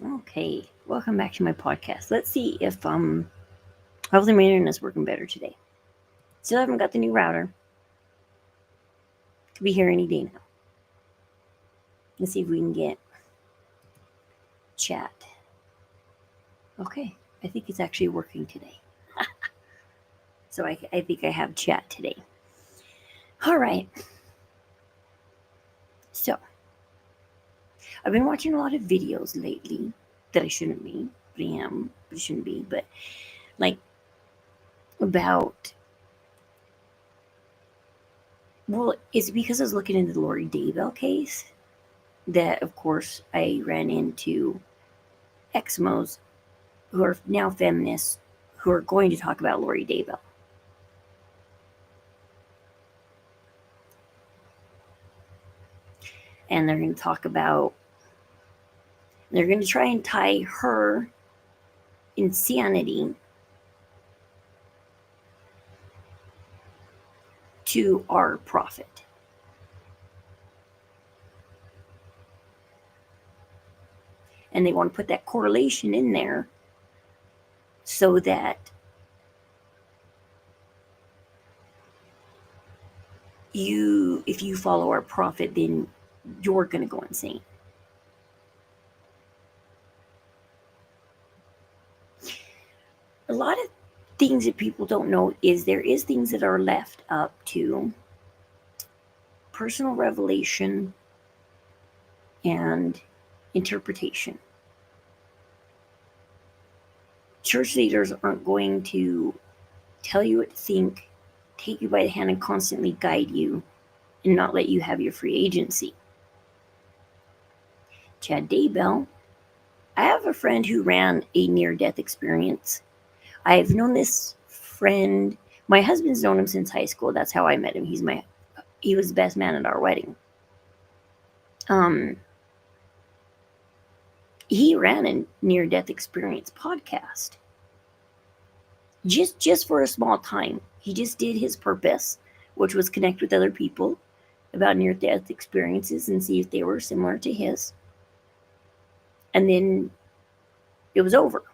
Okay, welcome back to my podcast. Let's see if hopefully my internet's working better today. Still haven't got the new router. Could be here any day now. Let's see if we can get chat. Okay, I think it's actually working today. So I think I have chat today. All right. So I've been watching a lot of videos lately that I shouldn't be, but I am, but I shouldn't be, but like about. Well, it's because I was looking into the Lori Daybell case that, of course, I ran into Exmos who are now feminists who are going to talk about Lori Daybell. And they're going to talk about, they're going to try and tie her insanity to our profit. And they want to put that correlation in there so that if you follow our profit, then you're going to go insane. A lot of things that people don't know is there is things that are left up to personal revelation and interpretation. Church leaders aren't going to tell you what to think, take you by the hand, and constantly guide you and not let you have your free agency. Chad Daybell, I have a friend who ran a near-death experience. I've known this friend. My husband's known him since high school. That's how I met him. He was the best man at our wedding. He ran a near-death experience podcast. Just for a small time. He just did his purpose, which was connect with other people about near-death experiences and see if they were similar to his. And then it was over.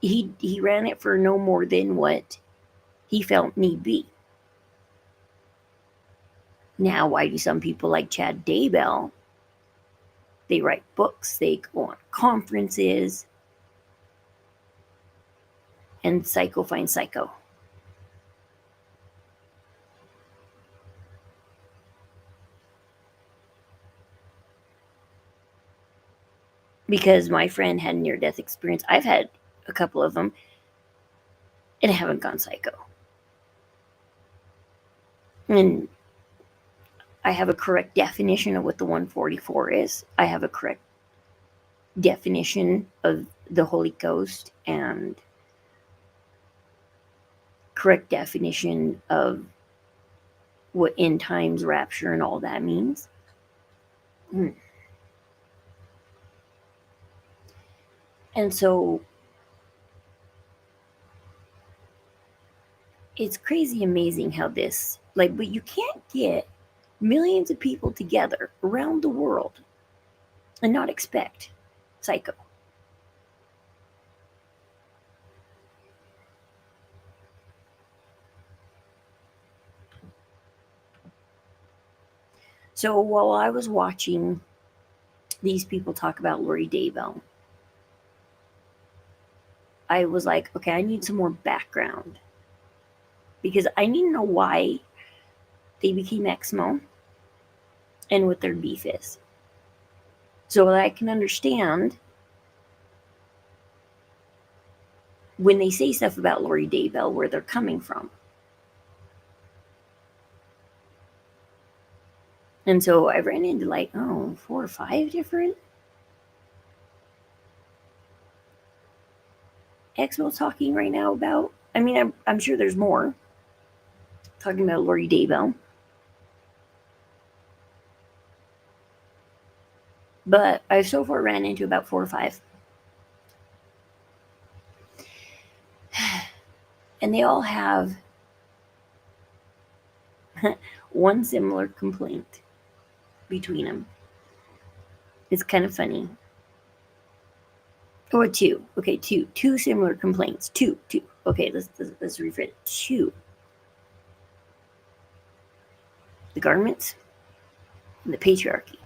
He ran it for no more than what he felt need be. Now, why do some people like Chad Daybell? They write books, they go on conferences, and psycho finds psycho. Because my friend had a near-death experience. I've had a couple of them, and I haven't gone psycho. And I have a correct definition of what the 144 is. I have a correct definition of the Holy Ghost and correct definition of what end times, rapture, and all that means. And so it's crazy amazing how this, but you can't get millions of people together around the world and not expect psycho. So while I was watching these people talk about Lori Daybell, I was like, okay, I need some more background because I need to know why they became Exmo and what their beef is so that I can understand when they say stuff about Lori Daybell where they're coming from. And so I ran into 4 or 5 different Exmo talking right now about. I mean, I'm sure there's more talking about Lori Daybell. But I've so far ran into about 4 or 5. And they all have one similar complaint between them. It's kind of funny. Or two. Okay, two similar complaints. Two. Okay, let's rephrase it. Two. The garments and the patriarchy.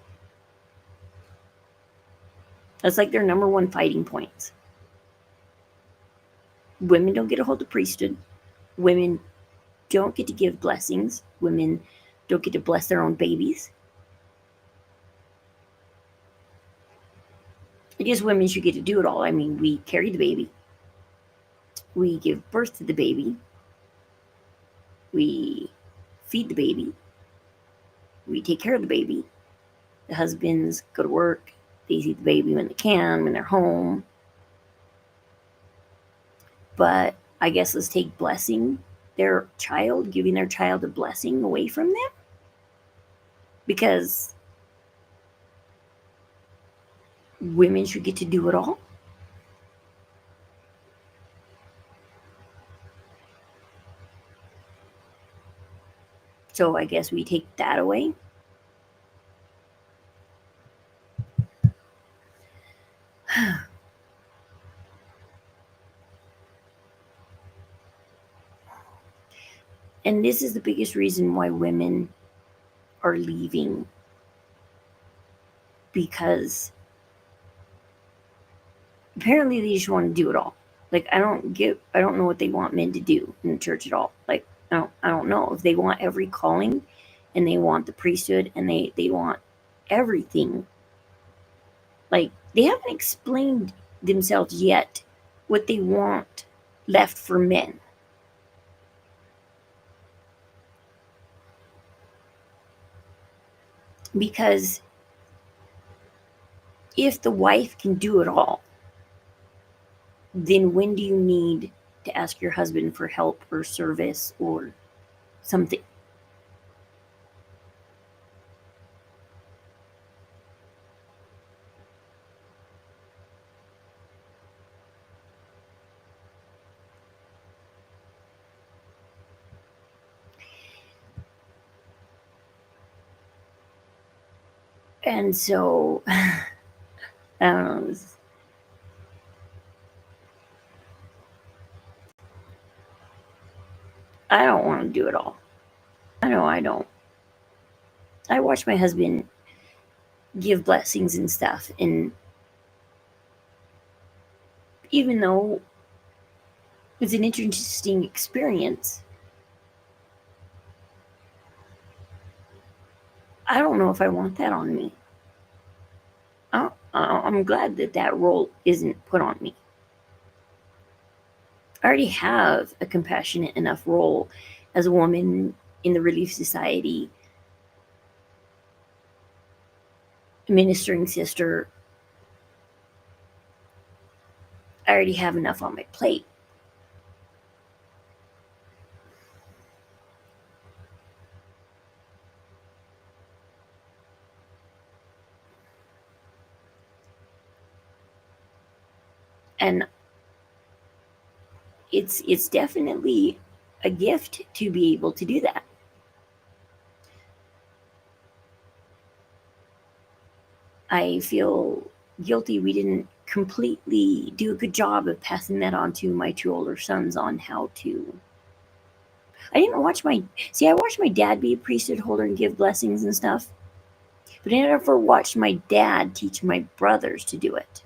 That's like their number one fighting points. Women don't get to hold the priesthood. Women don't get to give blessings. Women don't get to bless their own babies. I guess women should get to do it all. I mean, we carry the baby. We give birth to the baby. We feed the baby. We take care of the baby. The husbands go to work. They see the baby when they can, when they're home. But I guess let's take blessing their child, giving their child a blessing away from them. Because women should get to do it all. So I guess we take that away. And this is the biggest reason why women are leaving. Because apparently they just want to do it all. Like I don't know what they want men to do in the church at all. Like I don't know if they want every calling and they want the priesthood and they want everything. Like they haven't explained themselves yet what they want left for men. Because if the wife can do it all, then when do you need to ask your husband for help or service or something? And so, I don't know. I don't want to do it all. I know I don't. I watch my husband give blessings and stuff, and even though it's an interesting experience, I don't know if I want that on me. I'm glad that role isn't put on me. I already have a compassionate enough role as a woman in the Relief Society, ministering sister. I already have enough on my plate. And it's definitely a gift to be able to do that. I feel guilty we didn't completely do a good job of passing that on to my two older sons on how to. I watched my dad be a priesthood holder and give blessings and stuff, but I never watched my dad teach my brothers to do it.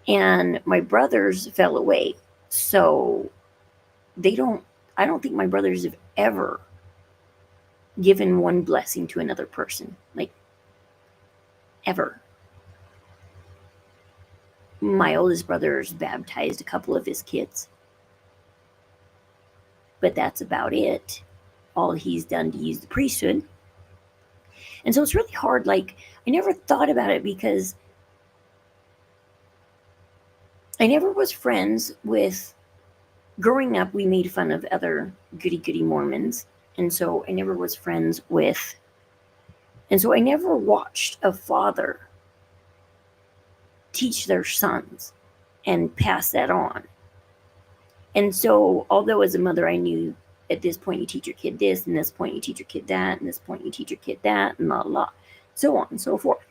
And my brothers fell away, so I don't think my brothers have ever given one blessing to another person, like ever. My oldest brother's baptized a couple of his kids, but that's about it. All he's done to use the priesthood. And so it's really hard. Like, I never thought about it because I never was friends with. Growing up, we made fun of other goody Mormons. And so I never was friends with. And so I never watched a father teach their sons and pass that on. And so, although as a mother, I knew at this point you teach your kid this, and this point you teach your kid that, and this point you teach your kid that, and so on and so forth.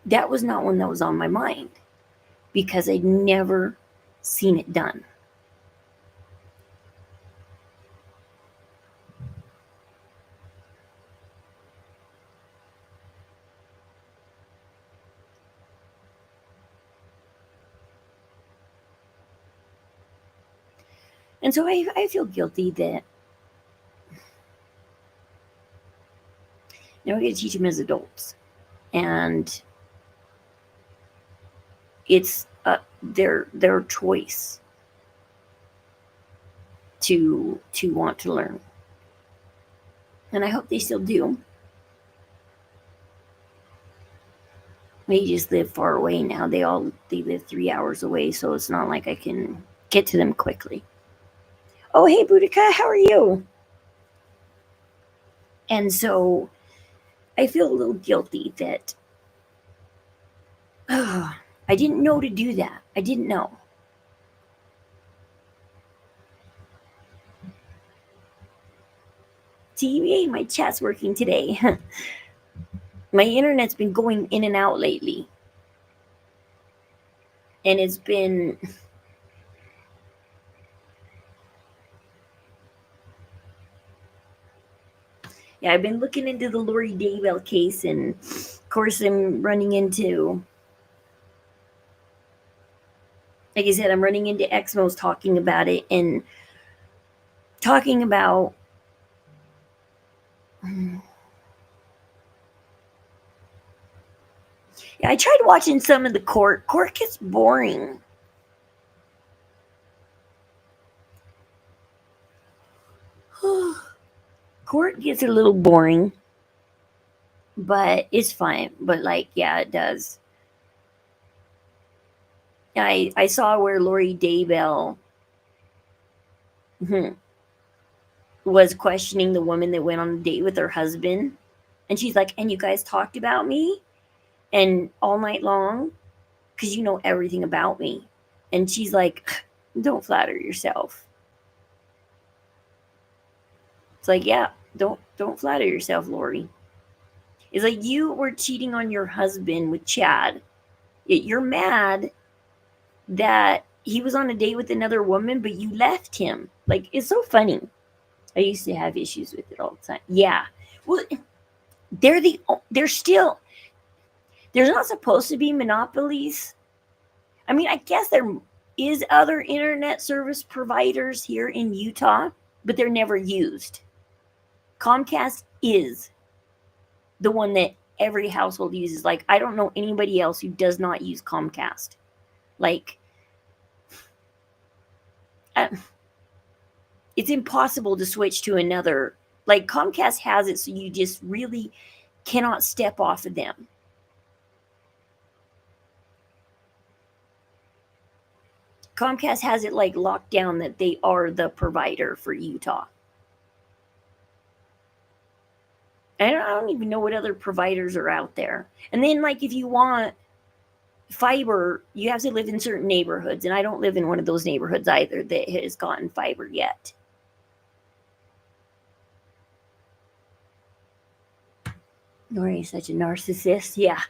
that was not one that was on my mind because I'd never seen it done. And so I feel guilty that now we got to teach them as adults. And it's their choice to want to learn. And I hope they still do. They just live far away now. They live 3 hours away, so it's not like I can get to them quickly. Oh, hey, Boudica, how are you? And so I feel a little guilty that I didn't know to do that. I didn't know. See, my chat's working today. My internet's been going in and out lately. And it's been yeah, I've been looking into the Lori Daybell case, and of course I'm running into, like I said, I'm running into Exmos talking about it and talking about yeah, I tried watching some of the court. Court gets boring. Court gets a little boring, but it's fine. But like, yeah, it does. I saw where Lori Daybell was questioning the woman that went on a date with her husband, and she's like, "And you guys talked about me, and all night long, because you know everything about me." And she's like, "Don't flatter yourself." It's like, yeah, don't flatter yourself, Lori. It's like you were cheating on your husband with Chad. Yet you're mad that he was on a date with another woman, but you left him. Like, it's so funny. I used to have issues with it all the time. Yeah. Well, they're still, there's not supposed to be monopolies. I mean, I guess there is other internet service providers here in Utah, but they're never used. Comcast is the one that every household uses. Like, I don't know anybody else who does not use Comcast. Like, it's impossible to switch to another. Like, Comcast has it, so you just really cannot step off of them. Comcast has it like locked down that they are the provider for Utah. I don't even know what other providers are out there. And then, like, if you want fiber, you have to live in certain neighborhoods, and I don't live in one of those neighborhoods either that has gotten fiber yet. Lori's such a narcissist. Yeah.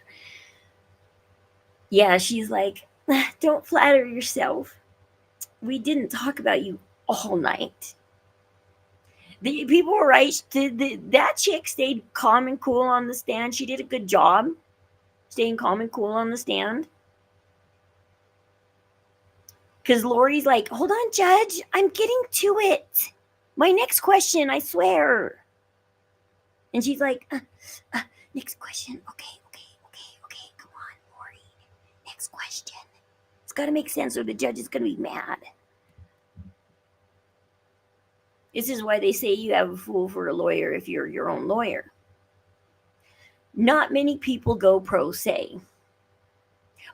Yeah, she's like, don't flatter yourself. We didn't talk about you all night. The people were right. That chick stayed calm and cool on the stand. She did a good job staying calm and cool on the stand. Because Lori's like, hold on, Judge, I'm getting to it. My next question, I swear. And she's like, next question. Okay. Come on, Lori. Next question. It's got to make sense or the judge is going to be mad. This is why they say you have a fool for a lawyer if you're your own lawyer. Not many people go pro se.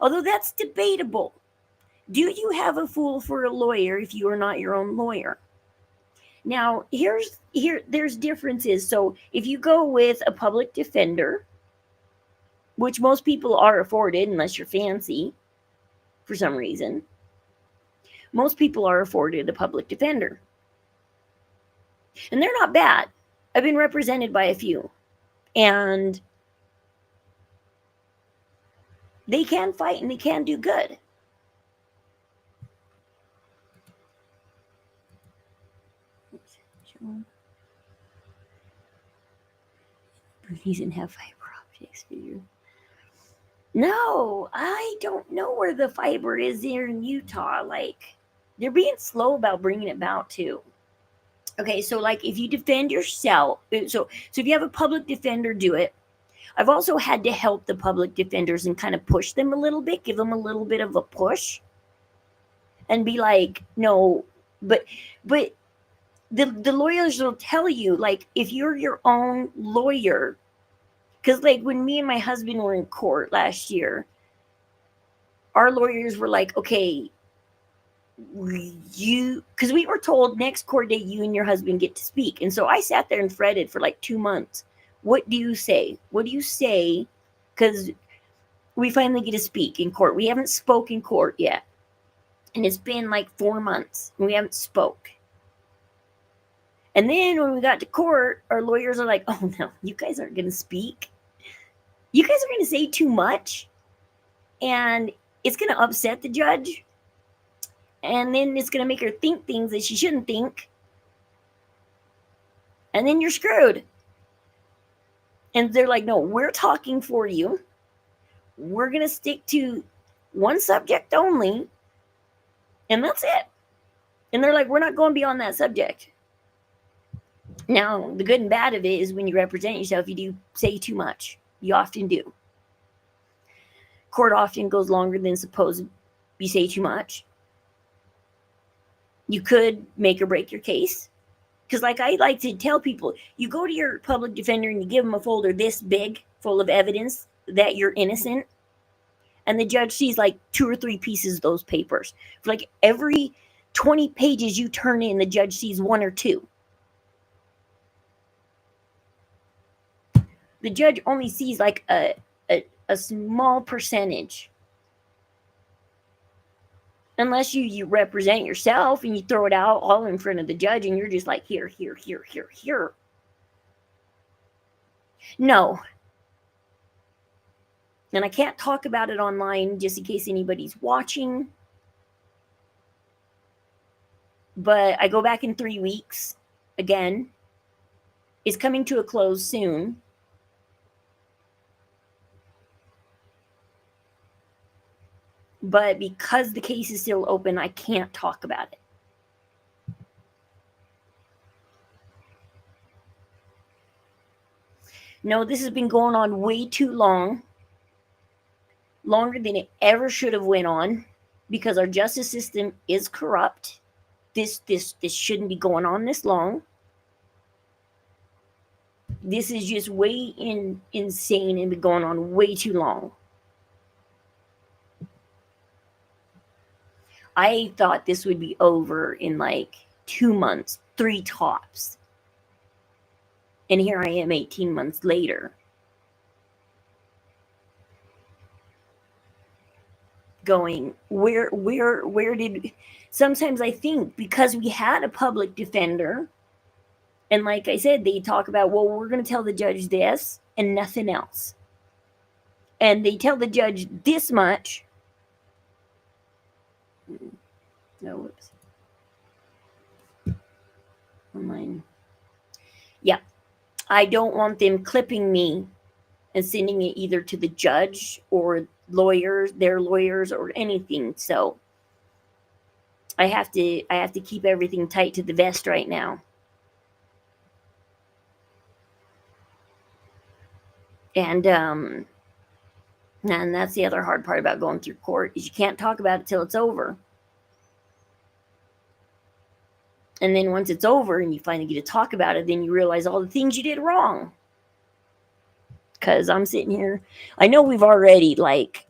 Although that's debatable. Do you have a fool for a lawyer if you are not your own lawyer? Now, there's differences. So if you go with a public defender, which most people are afforded unless you're fancy for some reason, most people are afforded a public defender. And they're not bad. I've been represented by a few. And They can fight and they can do good. He doesn't have fiber optics figure. No, I don't know where the fiber is here in Utah. Like, they're being slow about bringing it about too. Okay, so like if you defend yourself, so if you have a public defender, do it. I've also had to help the public defenders and kind of push them a little bit, give them a little bit of a push, and be like, no, but the lawyers will tell you, like, if you're your own lawyer, because like when me and my husband were in court last year, our lawyers were like, okay, because we were told next court date you and your husband get to speak. And so I sat there and fretted for like 2 months. What do you say? What do you say? Because we finally get to speak in court. We haven't spoken in court yet. And it's been like 4 months and we haven't spoke. And then when we got to court, our lawyers are like, oh no, you guys aren't going to speak. You guys are going to say too much. And it's going to upset the judge. And then it's going to make her think things that she shouldn't think. And then you're screwed. And they're like, no, we're talking for you. We're going to stick to one subject only. And that's it. And they're like, we're not going beyond that subject. Now, the good and bad of it is when you represent yourself, you do say too much. You often do. Court often goes longer than supposed. You say too much. You could make or break your case. Because like I like to tell people, you go to your public defender and you give them a folder this big full of evidence that you're innocent. And the judge sees like 2 or 3 pieces of those papers. For like every 20 pages you turn in, the judge sees 1 or 2. The judge only sees like a small percentage. Unless you represent yourself and you throw it out all in front of the judge and you're just like, here. No. And I can't talk about it online just in case anybody's watching. But I go back in 3 weeks again. It's coming to a close soon. But because the case is still open, I can't talk about it. No, this has been going on way too long. Longer than it ever should have went on. Because our justice system is corrupt. This shouldn't be going on this long. This is just way insane and been going on way too long. I thought this would be over in like 2 months, 3 tops. And here I am 18 months later. Going, where did... Sometimes I think because we had a public defender, and like I said, they talk about, well, we're going to tell the judge this and nothing else. And they tell the judge this much. No, whoops. Online. Yeah. I don't want them clipping me and sending it either to the judge or their lawyers or anything. So I have to keep everything tight to the vest right now. And that's the other hard part about going through court is you can't talk about it till it's over. And then once it's over and you finally get to talk about it, then you realize all the things you did wrong. Because I'm sitting here. I know we've already, like...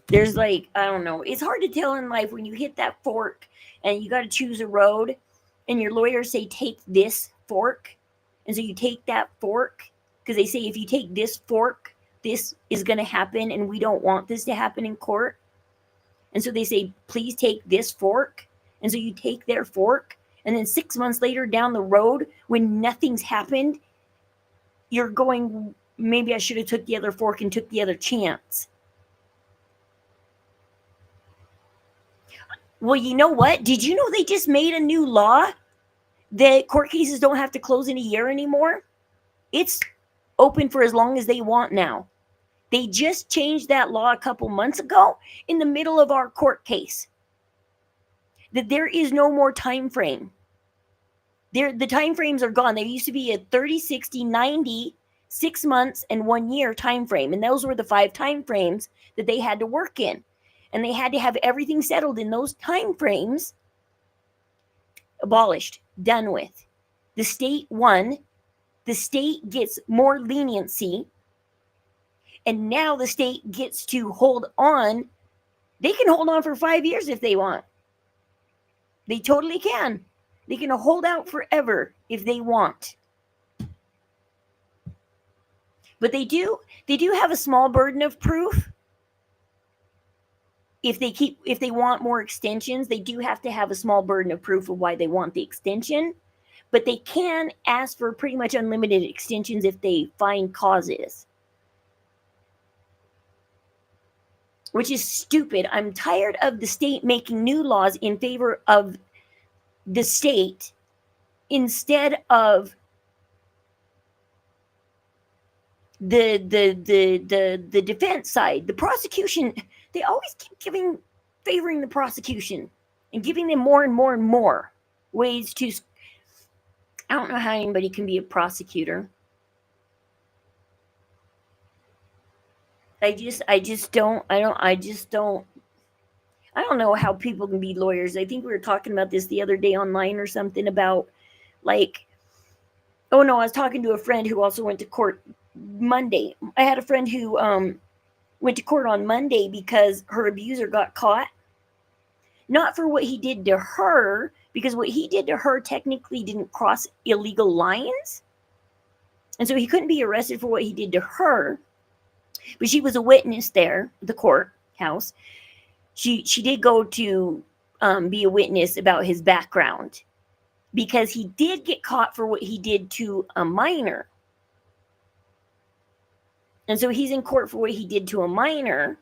There's like, I don't know. It's hard to tell in life when you hit that fork and you got to choose a road and your lawyers say, take this fork. And so you take that fork because they say if you take this fork, this is going to happen and we don't want this to happen in court. And so they say, please take this fork. And so you take their fork And then 6 months later down the road, when nothing's happened, you're going, maybe I should have took the other fork and took the other chance. Well, you know what? Did you know they just made a new law that court cases don't have to close in a year anymore? It's open for as long as they want now. They just changed that law a couple months ago in the middle of our court case. That there is no more time frame. The time frames are gone. There used to be a 30, 60, 90, 6 months, and 1 year time frame. And those were the 5 time frames that they had to work in. And they had to have everything settled in those time frames. Abolished, done with. The state won. The state gets more leniency. And now the state gets to hold on. They can hold on for 5 years if they want. They totally can. They can hold out forever if they want. But they do have a small burden of proof. If they want more extensions, they do have to have a small burden of proof of why they want the extension. But they can ask for pretty much unlimited extensions if they find causes. Which is stupid. I'm tired of the state making new laws in favor of the state instead of the defense side. The prosecution, they always keep favoring the prosecution and giving them more and more and more ways to. I don't know how anybody can be a prosecutor. I don't know how people can be lawyers. I think we were talking about this the other day online or something about, like, oh no, I was talking to a friend who also went to court Monday. I had a friend who went to court on Monday because her abuser got caught. Not for what he did to her, because what he did to her technically didn't cross illegal lines. And so he couldn't be arrested for what he did to her. But she was a witness there, the courthouse. She did go to be a witness about his background, because he did get caught for what he did to a minor. And so he's in court for what he did to a minor.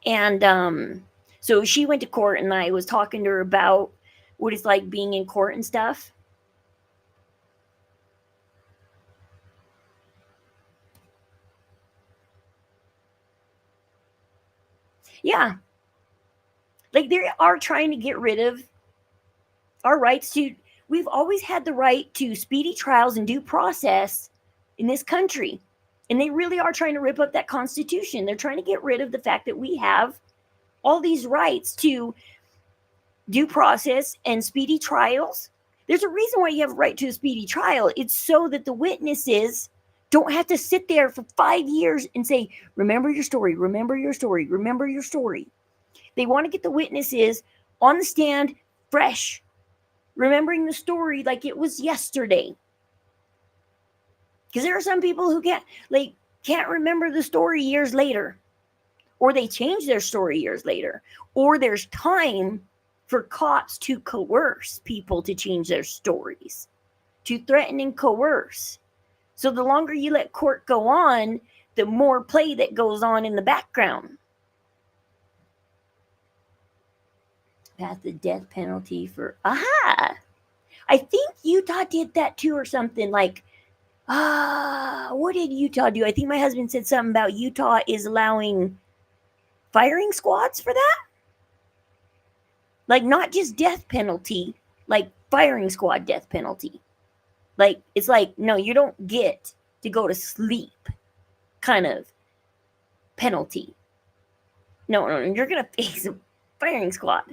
And so she went to court, and I was talking to her about what it's like being in court and stuff. Yeah. Like, they are trying to get rid of our rights to. We've always had the right to speedy trials and due process in this country. And they really are trying to rip up that Constitution. They're trying to get rid of the fact that we have all these rights to due process and speedy trials. There's a reason why you have a right to a speedy trial. It's so that the witnesses don't have to sit there for 5 years and say, remember your story, remember your story, remember your story. They want to get the witnesses on the stand fresh, remembering the story like it was yesterday. Because there are some people who can't remember the story years later, or they change their story years later, or there's time for cops to coerce people to change their stories, to threaten and coerce. So the longer you let court go on, the more play that goes on in the background. Pass the death penalty for, I think Utah did that too, or something. Like, what did Utah do? I think my husband said something about Utah is allowing firing squads for that. Like, not just death penalty, like firing squad death penalty. Like, it's like, no, you don't get to go to sleep kind of penalty. No, you're going to face a firing squad.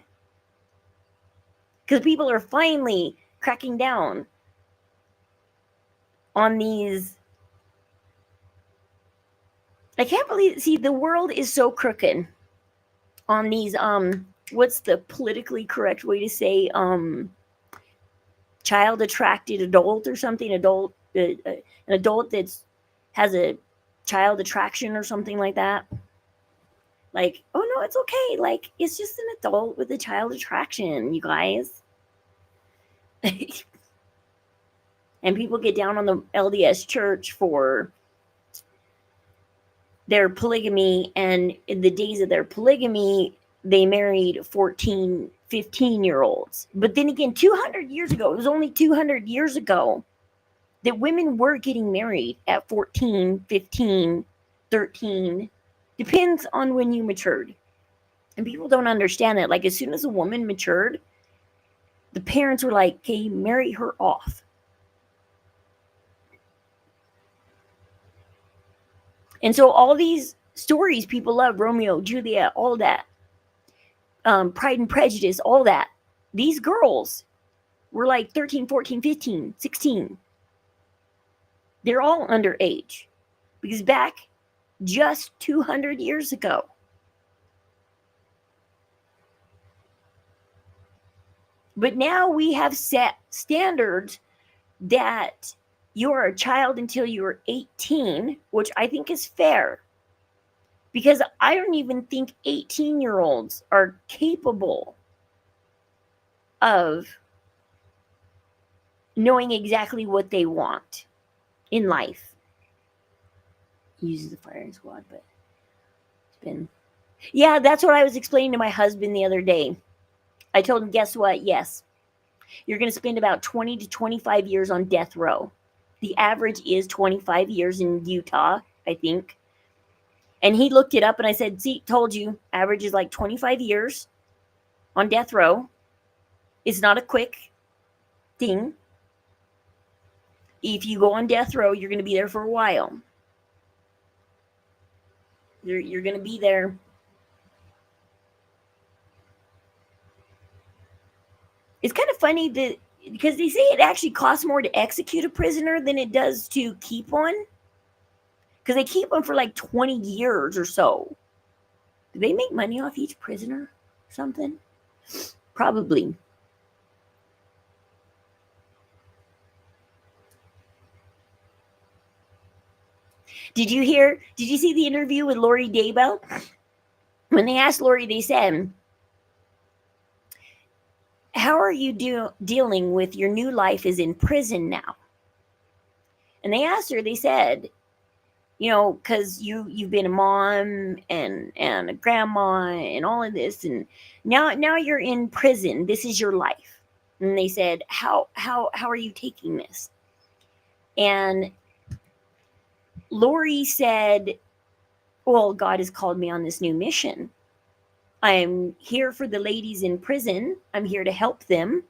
Because people are finally cracking down on these. I can't believe, see, the world is so crooked on these, what's the politically correct way to say, child attracted adult or something, an adult that's has a child attraction or something like that. Like, oh no, it's okay. Like, it's just an adult with a child attraction, you guys. And people get down on the LDS church for their polygamy, and in the days of their polygamy, they married 14, 15-year-olds. But then again, 200 years ago, it was only 200 years ago that women were getting married at 14, 15, 13. Depends on when you matured. And people don't understand that. Like, as soon as a woman matured, the parents were like, okay, marry her off. And so all these stories people love, Romeo, Juliet, all that, Pride and Prejudice, all that, these girls were like 13, 14, 15, 16. They're all underage. Because back just 200 years ago, but now we have set standards that you're a child until you're 18, which I think is fair. Because I don't even think 18-year-olds are capable of knowing exactly what they want in life. He uses the firing squad, but it's been... Yeah, that's what I was explaining to my husband the other day. I told him, guess what? Yes, you're going to spend about 20 to 25 years on death row. The average is 25 years in Utah, I think. And he looked it up, and I said, see, told you, average is like 25 years on death row. It's not a quick thing. If you go on death row, you're going to be there for a while. You're going to be there. It's kind of funny that, because they say it actually costs more to execute a prisoner than it does to keep one. Because they keep them for like 20 years or so. Do they make money off each prisoner or something? Probably. Did you see the interview with Lori Daybell? When they asked Lori, they said, how are you dealing with your new life is in prison now? And they asked her, they said, you know, because you've been a mom and a grandma and all of this, and now you're in prison. This is your life. And they said, how are you taking this? And Lori said, well, God has called me on this new mission. I'm here for the ladies in prison. I'm here to help them.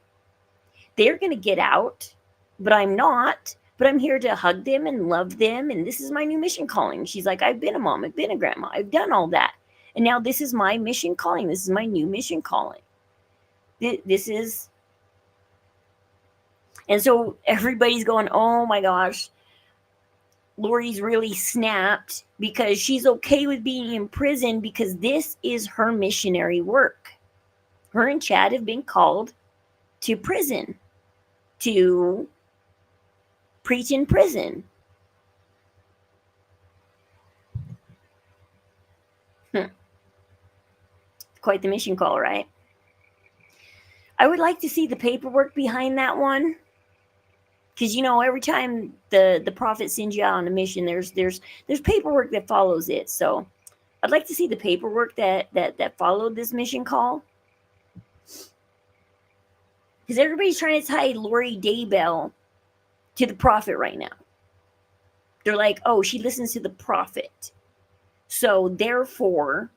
They're going to get out, but I'm not. But I'm here to hug them and love them. And this is my new mission calling. She's like, I've been a mom. I've been a grandma. I've done all that. And now this is my mission calling. This is my new mission calling. This is... And so everybody's going, oh my gosh, Lori's really snapped because she's okay with being in prison because this is her missionary work. Her and Chad have been called to prison to preach in prison. Quite the mission call, right? I would like to see the paperwork behind that one. Because, you know, every time the prophet sends you out on a mission, there's paperwork that follows it. So I'd like to see the paperwork that followed this mission call. Because everybody's trying to tie Lori Daybell to the prophet right now. They're like, oh, she listens to the prophet. So therefore,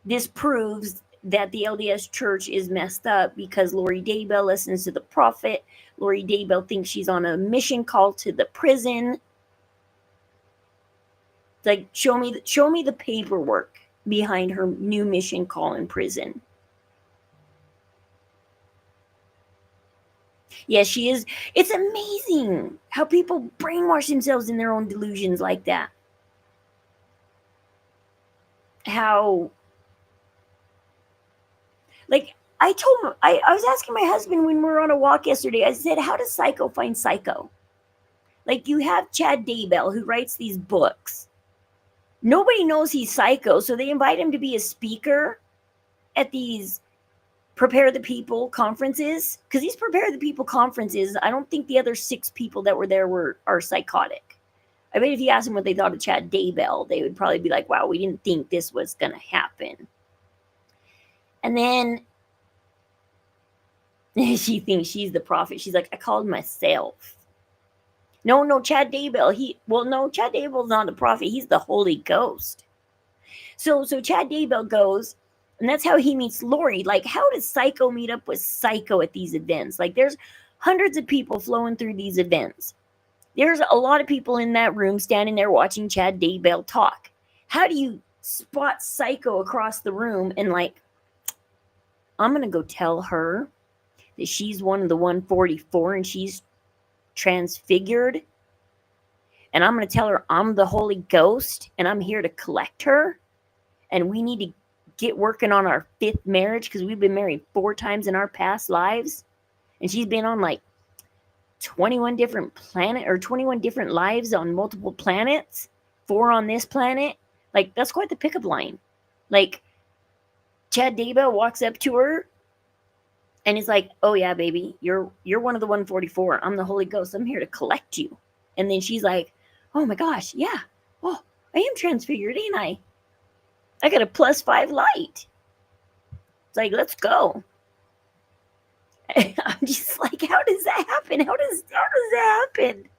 this proves that the LDS church is messed up because Lori Daybell listens to the prophet. Lori Daybell thinks she's on a mission call to the prison. It's like, show me the paperwork behind her new mission call in prison. Yes, she is. It's amazing how people brainwash themselves in their own delusions like that. How... Like, I told him, I was asking my husband when we were on a walk yesterday, I said, how does Psycho find Psycho? Like, you have Chad Daybell who writes these books Nobody knows he's psycho, so they invite him to be a speaker at these Prepare the People conferences. Because these Prepare the People conferences, I don't think the other 6 people that were there are psychotic. I bet if you asked them what they thought of Chad Daybell, they would probably be like, wow, we didn't think this was going to happen. And then she thinks she's the prophet. She's like, I called myself. No, Chad Daybell. Chad Daybell's not the prophet. He's the Holy Ghost. So Chad Daybell goes, and that's how he meets Lori. Like, how does Psycho meet up with Psycho at these events? Like, there's hundreds of people flowing through these events. There's a lot of people in that room standing there watching Chad Daybell talk. How do you spot Psycho across the room and like, I'm going to go tell her that she's one of the 144 and she's transfigured, and I'm going to tell her I'm the Holy Ghost and I'm here to collect her, and we need to get working on our 5th marriage because we've been married 4 times in our past lives, and she's been on like 21 different lives on multiple planets, 4 on this planet. Like, that's quite the pickup line. Like, Chad Daybell walks up to her and he's like, oh yeah, baby, you're one of the 144. I'm the Holy Ghost. I'm here to collect you. And then she's like, oh my gosh, yeah. Oh, I am transfigured, ain't I? I got a +5 light. It's like, let's go. I'm just like, how does that happen? How does that happen?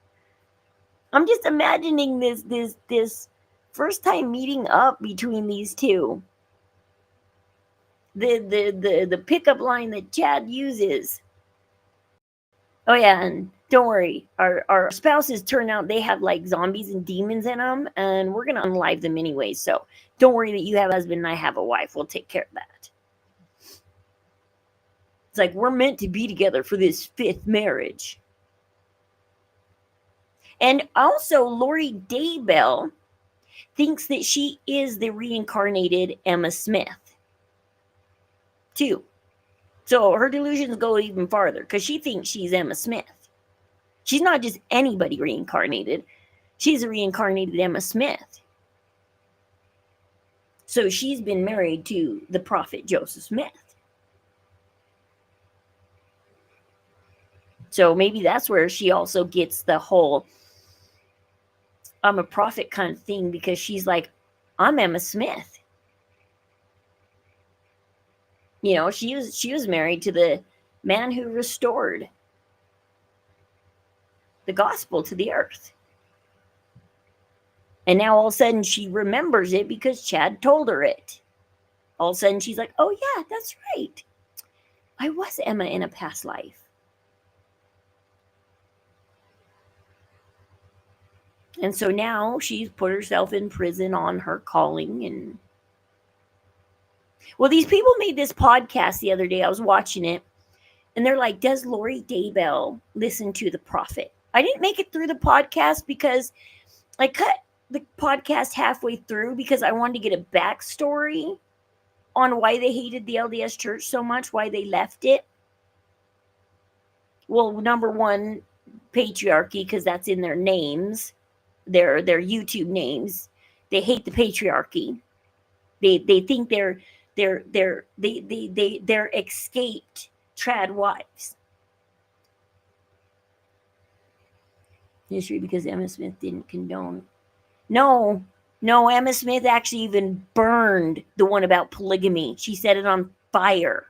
I'm just imagining this first time meeting up between these two. The pickup line that Chad uses. Oh yeah, and don't worry, our spouses turn out they have like zombies and demons in them, and we're gonna unalive them anyway. So don't worry that you have a husband and I have a wife. We'll take care of that. It's like we're meant to be together for this 5th marriage. And also, Lori Daybell thinks that she is the reincarnated Emma Smith, too. So her delusions go even farther because she thinks she's Emma Smith. She's not just anybody reincarnated. She's a reincarnated Emma Smith. So she's been married to the prophet Joseph Smith. So maybe that's where she also gets the whole I'm a prophet kind of thing, because she's like, I'm Emma Smith. You know, she was married to the man who restored the gospel to the earth. And now all of a sudden she remembers it because Chad told her it. All of a sudden she's like, oh yeah, that's right. I was Emma in a past life. And so now she's put herself in prison on her calling. And well, these people made this podcast the other day. I was watching it, and they're like, does Lori Daybell listen to the prophet? I didn't make it through the podcast because I cut the podcast halfway through because I wanted to get a backstory on why they hated the LDS church so much, why they left it. Well, number one, patriarchy, because that's in their names, their YouTube names. They hate the patriarchy. They think they're escaped trad wives. History because Emma Smith didn't condone. No, Emma Smith actually even burned the one about polygamy. She set it on fire.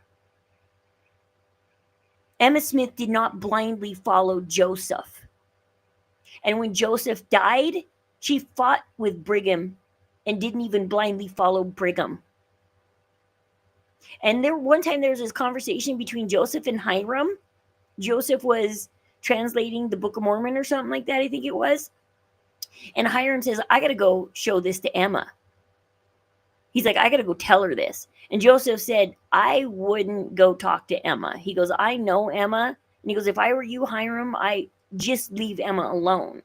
Emma Smith did not blindly follow Joseph. And when Joseph died, she fought with Brigham and didn't even blindly follow Brigham. And one time there was this conversation between Joseph and Hiram. Joseph was translating the Book of Mormon or something like that, I think it was. And Hiram says, I got to go show this to Emma. He's like, I got to go tell her this. And Joseph said, I wouldn't go talk to Emma. He goes, I know Emma. And he goes, if I were you, Hiram, I just leave Emma alone.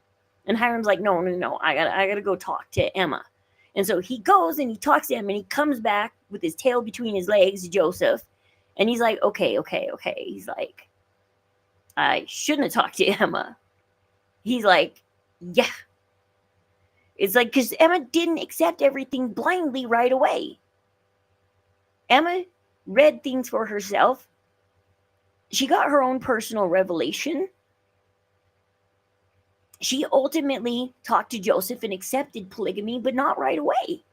And Hiram's like, no, I got to go talk to Emma. And so he goes and he talks to him, and he comes back with his tail between his legs, Joseph. And he's like, okay. He's like, I shouldn't have talked to Emma. He's like, yeah. It's like, because Emma didn't accept everything blindly right away. Emma read things for herself. She got her own personal revelation. She ultimately talked to Joseph and accepted polygamy, but not right away.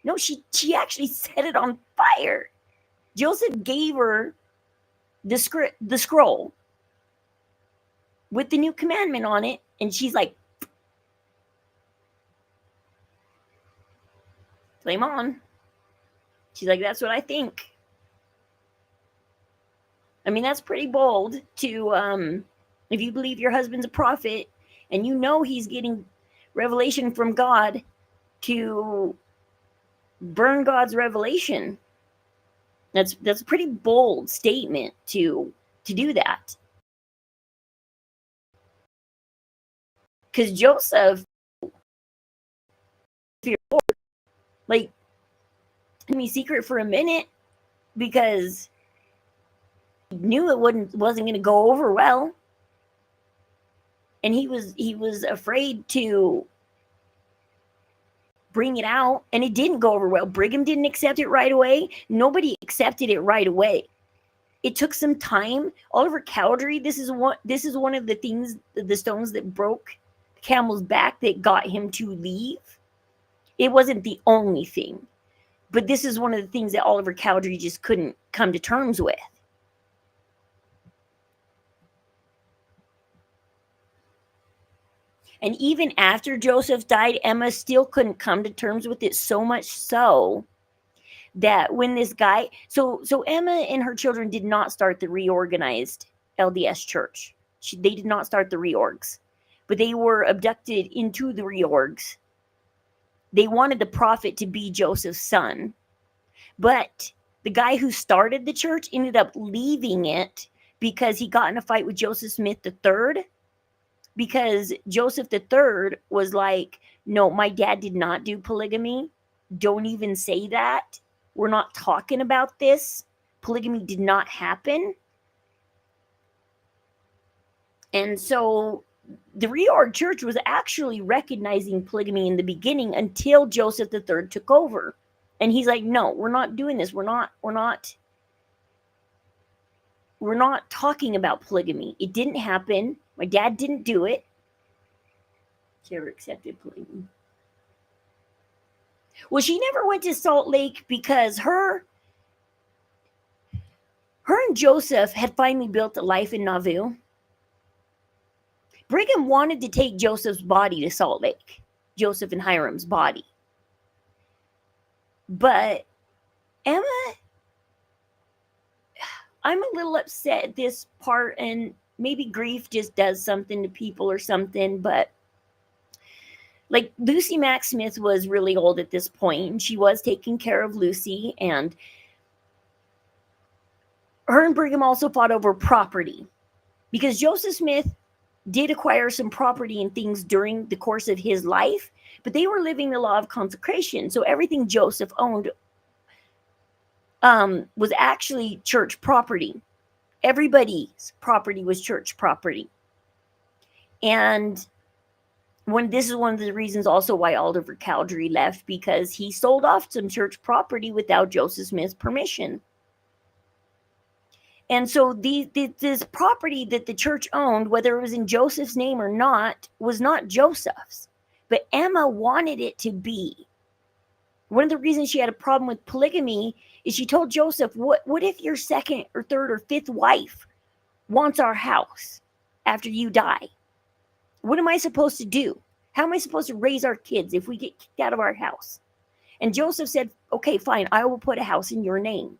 No, she actually set it on fire. Joseph gave her the scroll with the new commandment on it, and she's like, flame on. She's like, that's what I think. I mean, that's pretty bold to, if you believe your husband's a prophet and you know he's getting revelation from God, to burn God's revelation. That's a pretty bold statement to do that. Because Joseph, like, let me secret for a minute, because he knew it wasn't going to go over well, and he was afraid to bring it out, and it didn't go over well. Brigham didn't accept it right away. Nobody accepted it right away. It took some time. Oliver Cowdery, this is one of the things, the stones that broke the camel's back that got him to leave. It wasn't the only thing, but this is one of the things that Oliver Cowdery just couldn't come to terms with. And even after Joseph died, Emma still couldn't come to terms with it, so much so that when this guy, so Emma and her children did not start the reorganized LDS church. They did not start the reorgs, but they were abducted into the reorgs. They wanted the prophet to be Joseph's son, but the guy who started the church ended up leaving it because he got in a fight with Joseph Smith III, because Joseph III was like, no, my dad did not do polygamy. Don't even say that. We're not talking about this. Polygamy did not happen. And so the reorg church was actually recognizing polygamy in the beginning until Joseph III took over. And he's like, no, we're not doing this. We're not talking about polygamy. It didn't happen. My dad didn't do it. She ever accepted polygamy. Well, she never went to Salt Lake because her and Joseph had finally built a life in Nauvoo. Brigham wanted to take Joseph's body to Salt Lake, Joseph and Hiram's body. But Emma, I'm a little upset at this part, and maybe grief just does something to people or something, but like, Lucy Mack Smith was really old at this point, and she was taking care of Lucy, and her and Brigham also fought over property, because Joseph Smith did acquire some property and things during the course of his life, but they were living the law of consecration, so everything Joseph owned was actually church property. Everybody's property was church property. And this is one of the reasons also why Oliver Cowdery left, because he sold off some church property without Joseph Smith's permission. And so this property that the church owned, whether it was in Joseph's name or not, was not Joseph's. But Emma wanted it to be. One of the reasons she had a problem with polygamy is she told Joseph, what if your second or third or fifth wife wants our house after you die? What am I supposed to do? How am I supposed to raise our kids if we get kicked out of our house? And Joseph said, okay, fine, I will put a house in your name.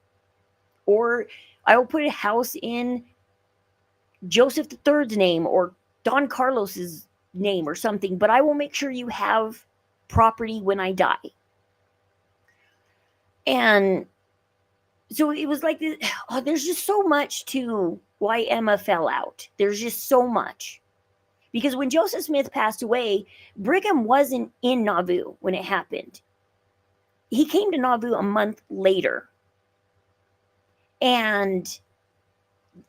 Or I will put a house in Joseph III's name or Don Carlos's name or something, but I will make sure you have property when I die. And so it was like, there's just so much to why Emma fell out. There's just so much. Because when Joseph Smith passed away, Brigham wasn't in Nauvoo when it happened. He came to Nauvoo a month later. And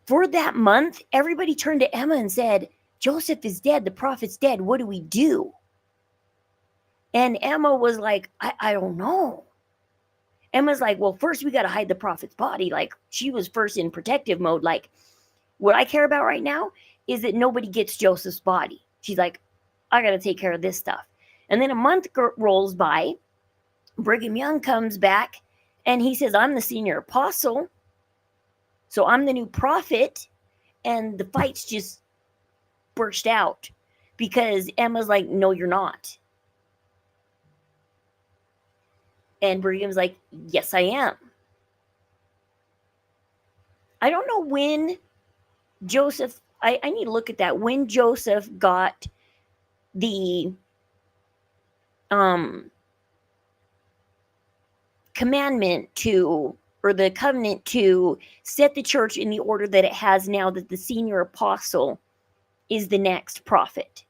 for that month, everybody turned to Emma and said, Joseph is dead. The prophet's dead. What do we do? And Emma was like, I don't know. Emma's like, well, first we got to hide the prophet's body. Like, she was first in protective mode. Like, what I care about right now is that nobody gets Joseph's body. She's like, I got to take care of this stuff. And then a month rolls by. Brigham Young comes back and he says, I'm the senior apostle. So I'm the new prophet. And the fights just burst out because Emma's like, no, you're not. And Brigham's like, yes, I am. I don't know when Joseph, I need to look at that. When Joseph got the commandment to, or the covenant to set the church in the order that it has now, that the senior apostle is the next prophet.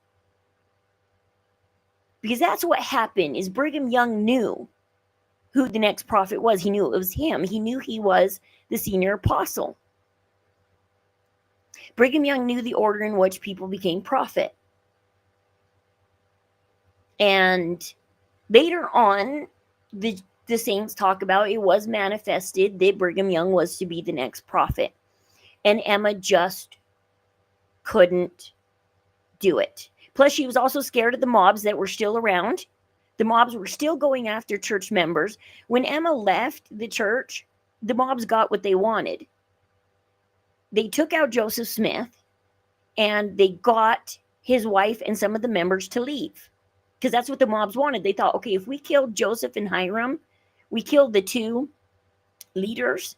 Because that's what happened, is Brigham Young knew who the next prophet was. He knew it was him. He knew he was the senior apostle. Brigham Young knew the order in which people became prophet. And later on, the saints talk about it was manifested that Brigham Young was to be the next prophet. And Emma just couldn't do it. Plus, she was also scared of the mobs that were still around. The mobs were still going after church members. When Emma left the church, the mobs got what they wanted. They took out Joseph Smith and they got his wife and some of the members to leave. Because that's what the mobs wanted. They thought, okay, if we killed Joseph and Hiram, we killed the two leaders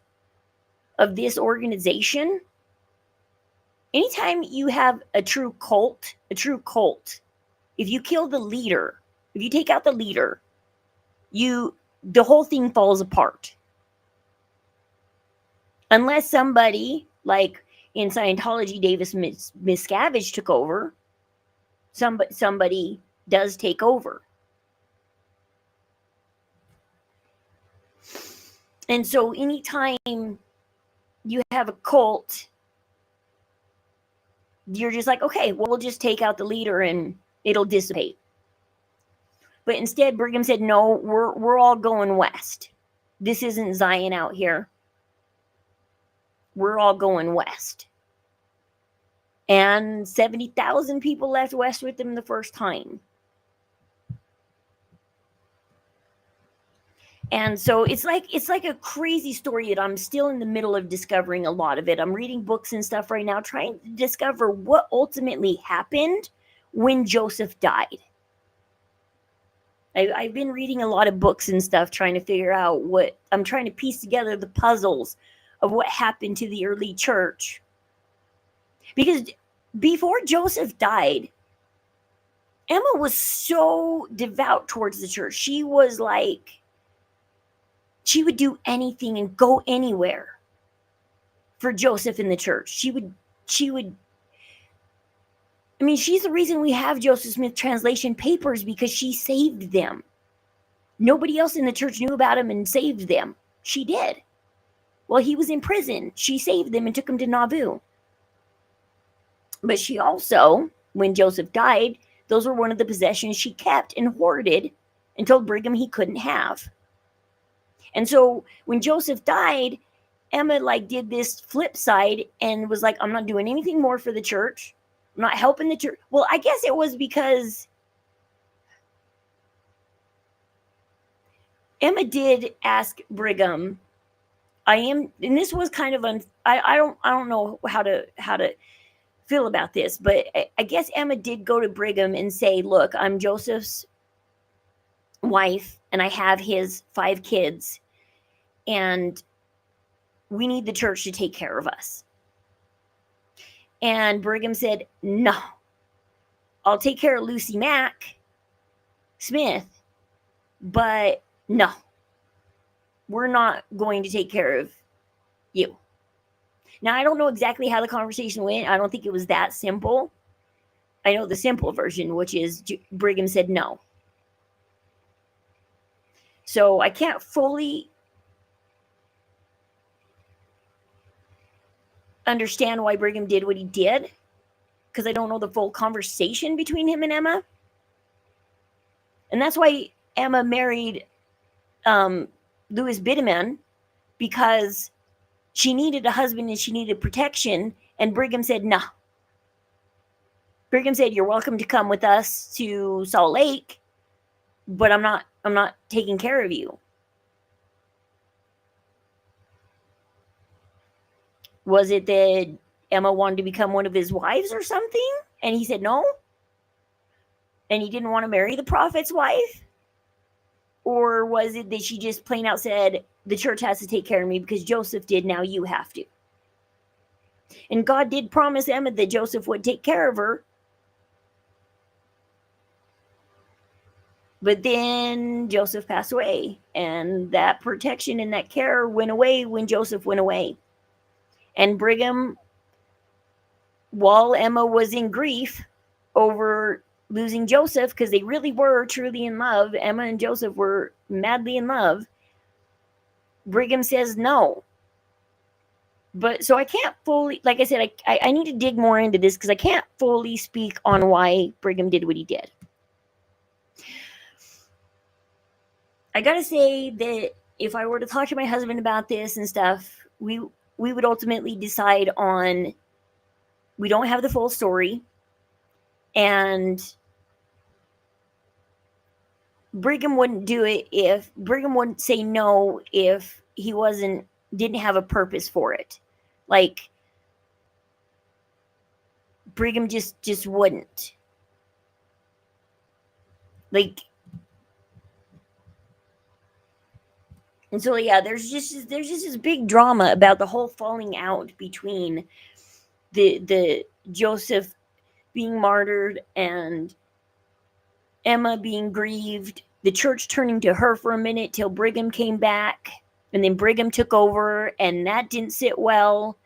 of this organization. Anytime you have a true cult, if you kill the leader, if you take out the leader, the whole thing falls apart. Unless somebody, like in Scientology, Davis Miscavige took over, somebody does take over. And so anytime you have a cult, you're just like, okay, well, we'll just take out the leader and it'll dissipate. But instead, Brigham said, no, we're all going west. This isn't Zion out here. We're all going west. And 70,000 people left west with him the first time. And so it's like a crazy story that I'm still in the middle of discovering a lot of it. I'm reading books and stuff right now, trying to discover what ultimately happened when Joseph died. I've been reading a lot of books and stuff, trying to figure out I'm trying to piece together the puzzles of what happened to the early church. Because before Joseph died, Emma was so devout towards the church. She was like, she would do anything and go anywhere for Joseph in the church. She would, I mean, she's the reason we have Joseph Smith translation papers, because she saved them. Nobody else in the church knew about him and saved them. She did. While he was in prison, she saved them and took him to Nauvoo. But she also, when Joseph died, those were one of the possessions she kept and hoarded and told Brigham he couldn't have. And so when Joseph died, Emma did this flip side and was like, I'm not doing anything more for the church. I'm not helping the church. Well, I guess it was because Emma did ask Brigham, and this was kind of I don't know how to feel about this, but I guess Emma did go to Brigham and say, look, I'm Joseph's wife and I have his 5 kids and we need the church to take care of us. And Brigham said, no, I'll take care of Lucy Mack Smith, but no, we're not going to take care of you. Now, I don't know exactly how the conversation went. I don't think it was that simple. I know the simple version, which is Brigham said no. So I can't fully understand why Brigham did what he did, because I don't know the full conversation between him and Emma. And that's why Emma married Louis Bideman, because she needed a husband and she needed protection. And Brigham said, nah. Brigham said, you're welcome to come with us to Salt Lake, but I'm not taking care of you. Was it that Emma wanted to become one of his wives or something? And he said no? And he didn't want to marry the prophet's wife? Or was it that she just plain out said, the church has to take care of me because Joseph did, now you have to? And God did promise Emma that Joseph would take care of her. But then Joseph passed away, and that protection and that care went away when Joseph went away. And Brigham, while Emma was in grief over losing Joseph, because they really were truly in love, Emma and Joseph were madly in love, Brigham says no. But so I can't fully, like I said, I need to dig more into this because I can't fully speak on why Brigham did what he did. I gotta say that if I were to talk to my husband about this and stuff, we would ultimately decide on, we don't have the full story, and Brigham wouldn't do it if Brigham wouldn't say no if he didn't have a purpose for it. Like, Brigham just wouldn't. Like, and so yeah, there's just this big drama about the whole falling out between the Joseph being martyred and Emma being grieved, the church turning to her for a minute till Brigham came back, and then Brigham took over, and that didn't sit well.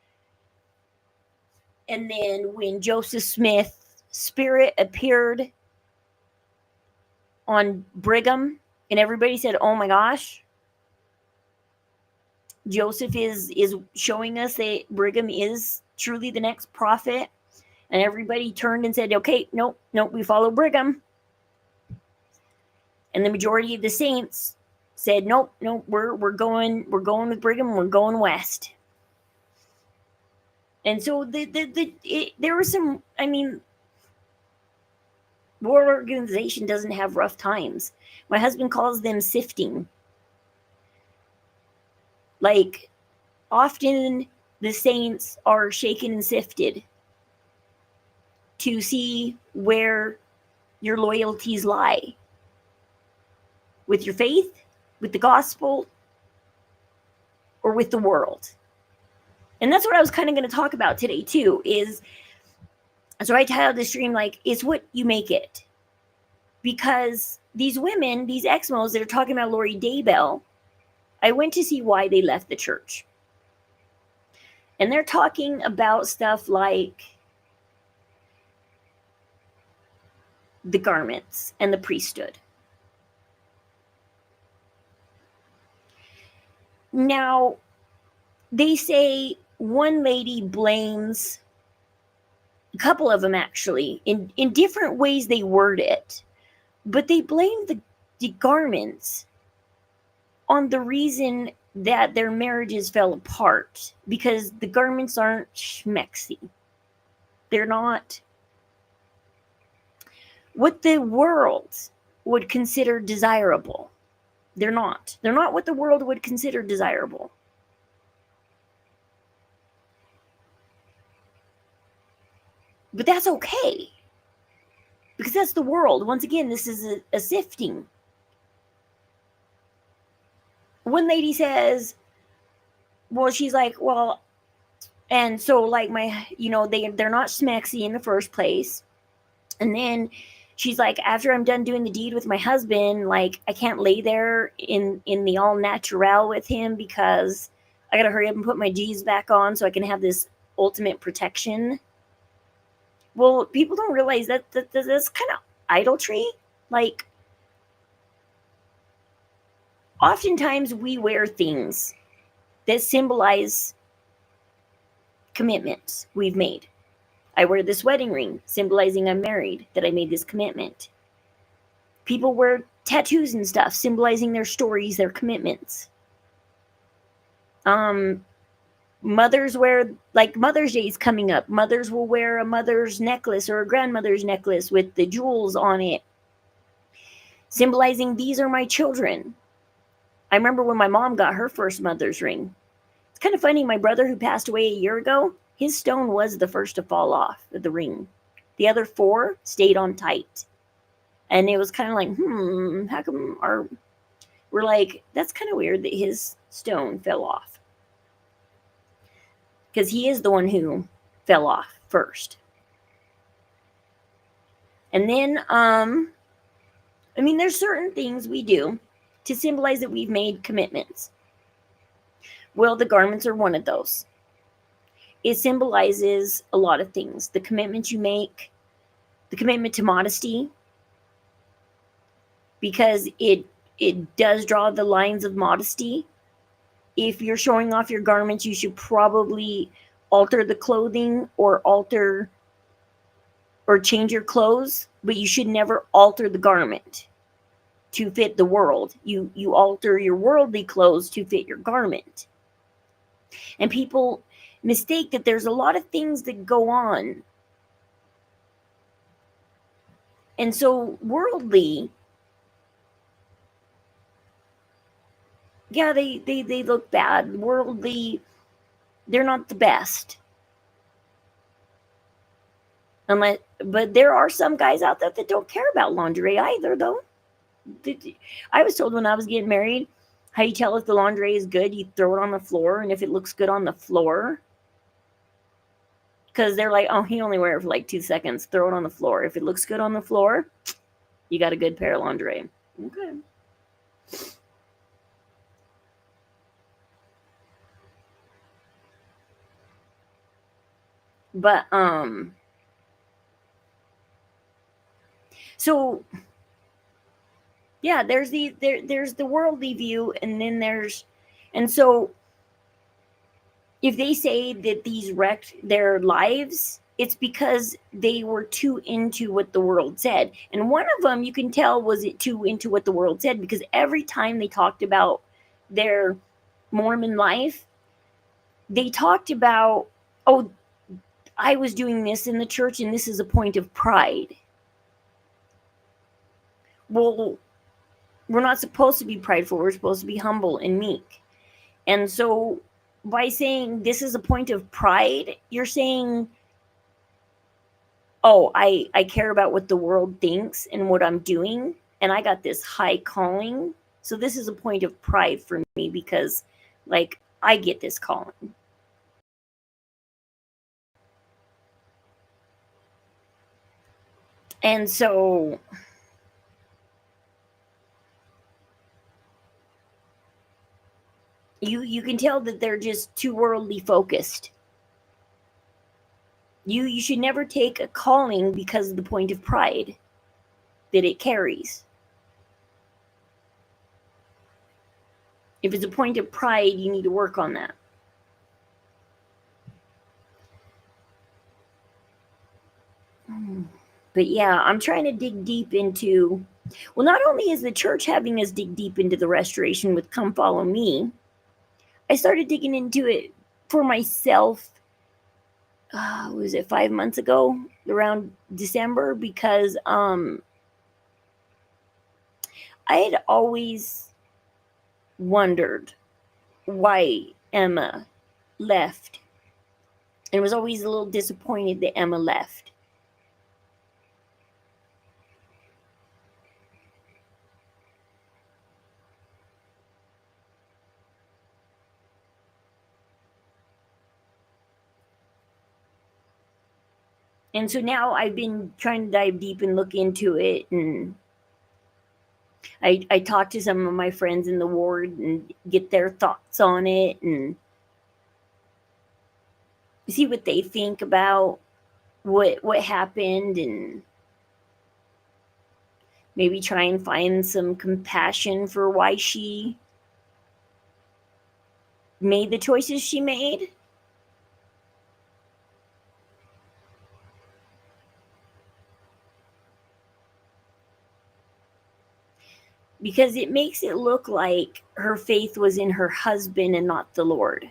And then when Joseph Smith's spirit appeared on Brigham, and everybody said, oh my gosh, Joseph is showing us that Brigham is truly the next prophet. And everybody turned and said, okay, nope, we follow Brigham. And the majority of the saints said, nope, we're going with Brigham, we're going west. And so there was some, I mean, World Organization doesn't have rough times. My husband calls them sifting. Like, often the saints are shaken and sifted to see where your loyalties lie. With your faith, with the gospel, or with the world. And that's what I was kind of going to talk about today too, is, so I titled the stream like, it's what you make it. Because these women, these Exmos that are talking about Lori Daybell, I went to see why they left the church. And they're talking about stuff like the garments and the priesthood. Now, they say one lady blames, a couple of them actually, in different ways they word it, but they blame the garments on the reason that their marriages fell apart, because the garments aren't schmexy. They're not what the world would consider desirable. They're not what the world would consider desirable. But that's okay, because that's the world. Once again, this is a sifting. One lady says, well, she's like, well, and so like they're not smexy in the first place. And then she's like, after I'm done doing the deed with my husband, like, I can't lay there in the all natural with him because I got to hurry up and put my G's back on so I can have this ultimate protection. Well, people don't realize that that's kind of idolatry. Like, oftentimes we wear things that symbolize commitments we've made. I wear this wedding ring symbolizing I'm married, that I made this commitment. People wear tattoos and stuff symbolizing their stories, their commitments. Mothers wear, like Mother's Day is coming up, mothers will wear a mother's necklace or a grandmother's necklace with the jewels on it, symbolizing these are my children. I remember when my mom got her first mother's ring. It's kind of funny, my brother who passed away a year ago, his stone was the first to fall off of the ring. The other 4 stayed on tight. And it was kind of like, how come we're like, that's kind of weird that his stone fell off. Because he is the one who fell off first. And then, there's certain things we do to symbolize that we've made commitments. Well, the garments are one of those. It symbolizes a lot of things. The commitment you make, the commitment to modesty, because it does draw the lines of modesty. If you're showing off your garments, you should probably alter the clothing or change your clothes, but you should never alter the garment to fit the world. You alter your worldly clothes to fit your garment. And people mistake that there's a lot of things that go on. And so worldly, yeah, they look bad. Worldly, they're not the best. But there are some guys out there that don't care about lingerie either, though. I was told when I was getting married, how you tell if the lingerie is good, you throw it on the floor, and if it looks good on the floor, because they're like, oh, he only wear it for like 2 seconds, throw it on the floor. If it looks good on the floor, you got a good pair of lingerie. Okay. But so yeah, there's the worldly view, and so if they say that these wrecked their lives, it's because they were too into what the world said. And one of them, you can tell, was it too into what the world said, because every time they talked about their Mormon life, they talked about, oh, I was doing this in the church and this is a point of pride. Well, we're not supposed to be prideful. We're supposed to be humble and meek. And so by saying this is a point of pride, you're saying, oh, I care about what the world thinks and what I'm doing, and I got this high calling. So this is a point of pride for me because, like, I get this calling. And so you can tell that they're just too worldly focused. You should never take a calling because of the point of pride that it carries. If it's a point of pride, you need to work on that. But yeah, I'm trying to dig deep into, well, not only is the church having us dig deep into the restoration with Come Follow Me, I started digging into it for myself, was it 5 months ago, around December, because I had always wondered why Emma left, and was always a little disappointed that Emma left. And so now I've been trying to dive deep and look into it, and I talk to some of my friends in the ward and get their thoughts on it and see what they think about what happened, and maybe try and find some compassion for why she made the choices she made. because it makes it look like her faith was in her husband and not the Lord.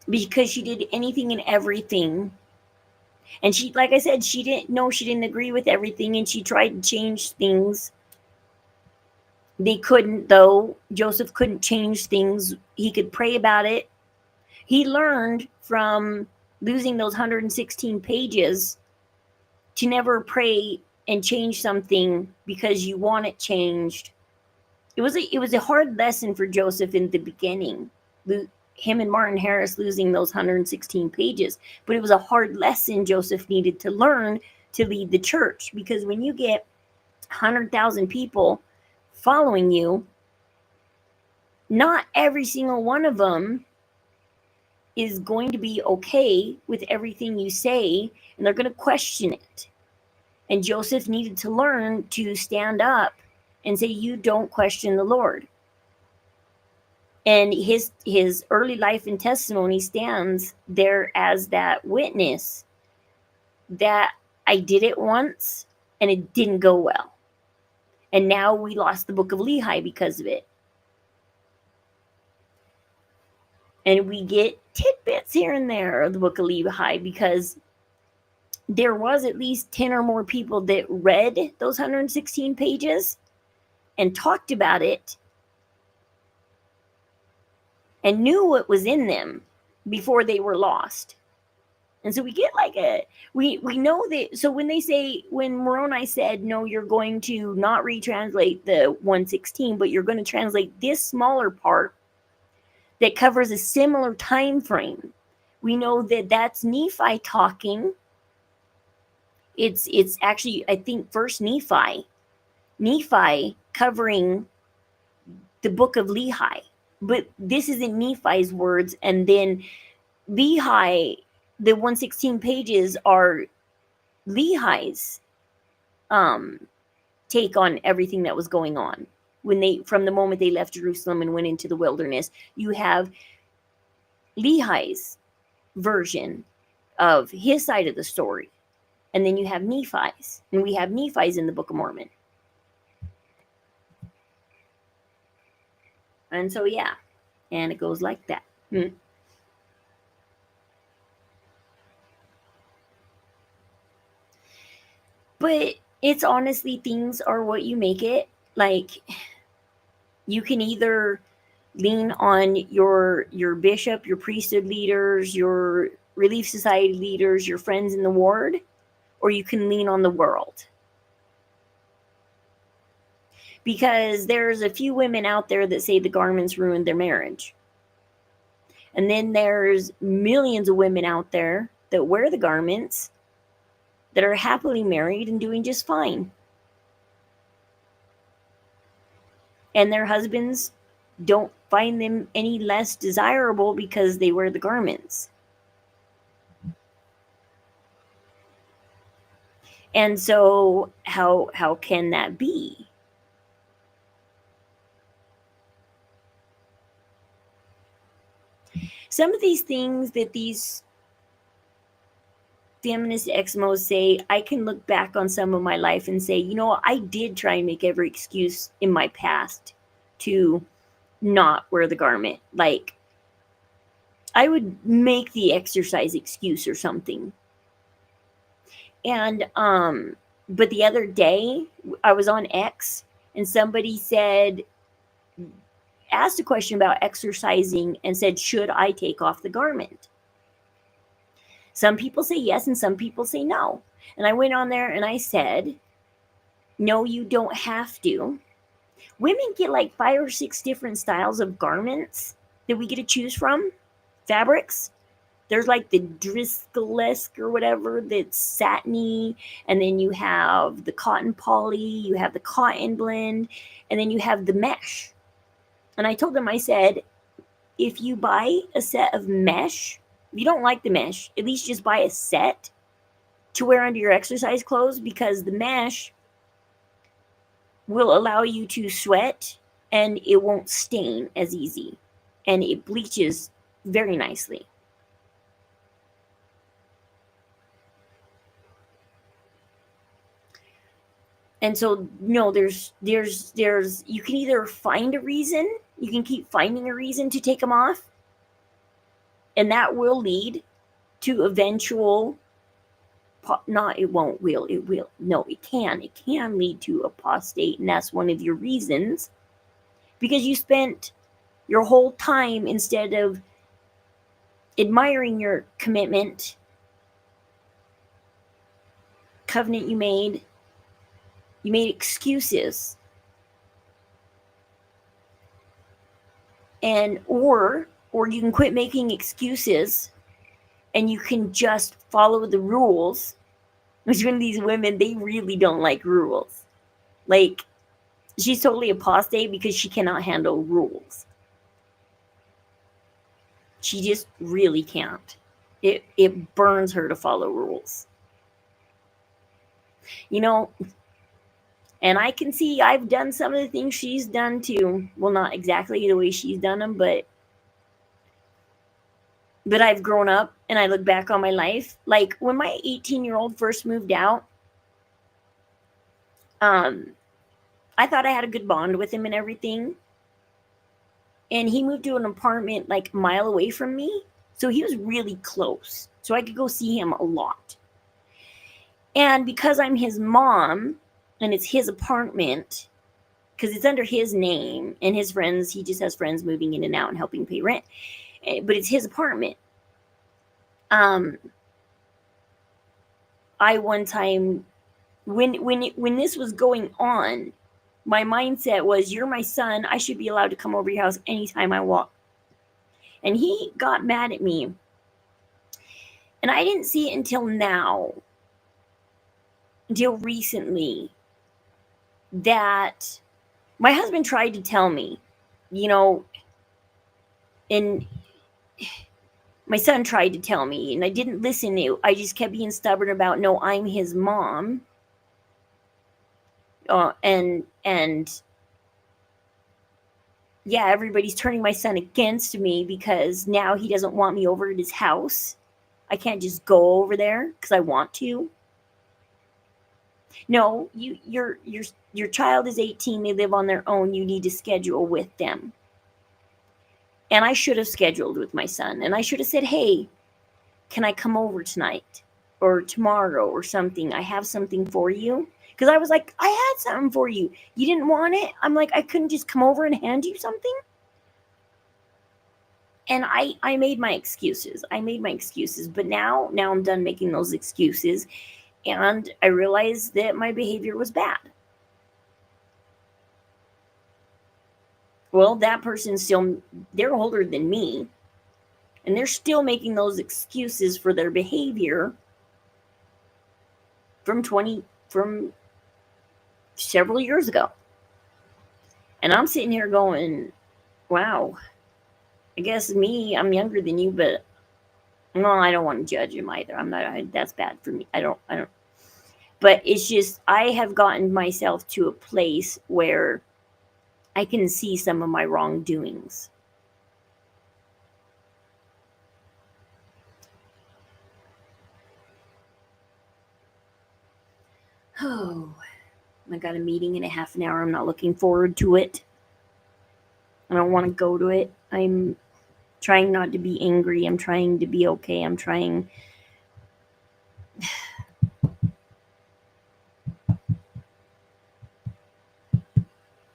Because she did anything and everything. And she, like I said, she didn't agree with everything, and she tried to change things. They couldn't, though. Joseph couldn't change things. He could pray about it. He learned from losing those 116 pages to never pray and change something because you want it changed. It was a hard lesson for Joseph in the beginning. Him and Martin Harris losing those 116 pages, but it was a hard lesson Joseph needed to learn to lead the church, because when you get 100,000 people following you, not every single one of them is going to be okay with everything you say, and they're going to question it. And Joseph needed to learn to stand up and say, you don't question the Lord. And his early life and testimony stands there as that witness that I did it once and it didn't go well. And now we lost the book of Lehi because of it. And we get tidbits here and there of the book of Lehi because there was at least 10 or more people that read those 116 pages and talked about it and knew what was in them before they were lost. And so we get like we know that. So when they say, when Moroni said, no, you're going to not retranslate the 116, but you're going to translate this smaller part that covers a similar time frame, we know that that's Nephi talking. It's actually, I think, first Nephi covering the book of Lehi, but this isn't Nephi's words. And then Lehi, the 116 pages are Lehi's take on everything that was going on when they, from the moment they left Jerusalem and went into the wilderness. You have Lehi's version of his side of the story, and then you have Nephi's, and we have Nephi's in the Book of Mormon. And so yeah, and it goes like that. But it's honestly, things are what you make it. Like, you can either lean on your bishop, your priesthood leaders, your relief society leaders, your friends in the ward, or you can lean on the world. Because there's a few women out there that say the garments ruined their marriage. And then there's millions of women out there that wear the garments that are happily married and doing just fine. And their husbands don't find them any less desirable because they wear the garments. And so how can that be? Some of these things that these feminist Exmos say, I can look back on some of my life and say, you know, I did try and make every excuse in my past to not wear the garment. Like, I would make the exercise excuse or something. And but the other day I was on X and somebody asked a question about exercising and said, should I take off the garment? Some people say yes and some people say no. And I went on there and I said, no, you don't have to. Women get like 5 or 6 different styles of garments that we get to choose from, fabrics. There's like the Driscollesque or whatever that's satiny, and then you have the cotton poly, you have the cotton blend, and then you have the mesh. And I told them, I said, if you buy a set of mesh, if you don't like the mesh, at least just buy a set to wear under your exercise clothes, because the mesh will allow you to sweat and it won't stain as easy, and it bleaches very nicely. And so, no, there's you can either find a reason, you can keep finding a reason to take them off, and that will lead to eventual, not, it won't, will, it will, no, it can lead to apostate, and that's one of your reasons, because you spent your whole time, instead of admiring your commitment, covenant you made excuses. And or you can quit making excuses and you can just follow the rules. Which, one of these women, they really don't like rules. Like, she's totally apostate because she cannot handle rules. She just really can't. It burns her to follow rules. You know, and I can see I've done some of the things she's done too. Well, not exactly the way she's done them, but I've grown up and I look back on my life. Like, when my 18-year-old first moved out, I thought I had a good bond with him and everything. And he moved to an apartment like a mile away from me. So he was really close. So I could go see him a lot. And because I'm his mom and it's his apartment, because it's under his name and his friends, he just has friends moving in and out and helping pay rent. But it's his apartment. I one time, when this was going on, my mindset was, you're my son, I should be allowed to come over your house anytime I want. And he got mad at me. And I didn't see it until now, until recently, that my husband tried to tell me, and my son tried to tell me, and I didn't listen. I just kept being stubborn about, no, I'm his mom. And yeah, everybody's turning my son against me because now he doesn't want me over at his house. I can't just go over there because I want to. No, your child is 18. They live on their own. You need to schedule with them. And I should have scheduled with my son. And I should have said, hey, can I come over tonight or tomorrow or something? I have something for you. Because I was like, I had something for you. You didn't want it? I'm like, I couldn't just come over and hand you something? And I made my excuses. But now I'm done making those excuses. And I realized that my behavior was bad. Well, that person's they're older than me. And they're still making those excuses for their behavior from several years ago. And I'm sitting here going, wow, I guess I'm younger than you, but no, I don't want to judge him either. That's bad for me. I don't. But it's just, I have gotten myself to a place where I can see some of my wrongdoings. Oh, I got a meeting in a half an hour. I'm not looking forward to it. I don't want to go to it. I'm trying not to be angry. I'm trying to be okay. I'm trying.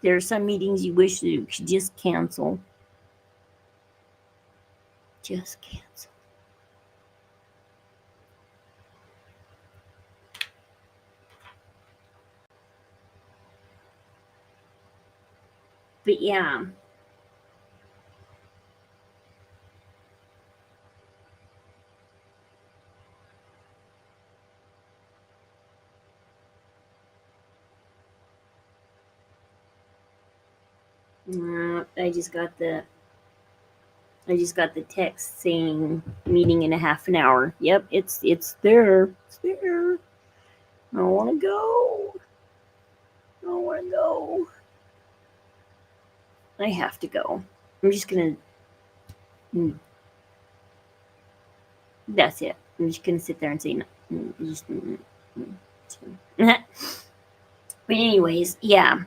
There are some meetings you wish you could just cancel. Just cancel. But yeah. I just got the text saying meeting in a half an hour. Yep, it's there. It's there. I don't want to go. I have to go. I'm just gonna. That's it. I'm just gonna sit there and say no. But anyways, yeah.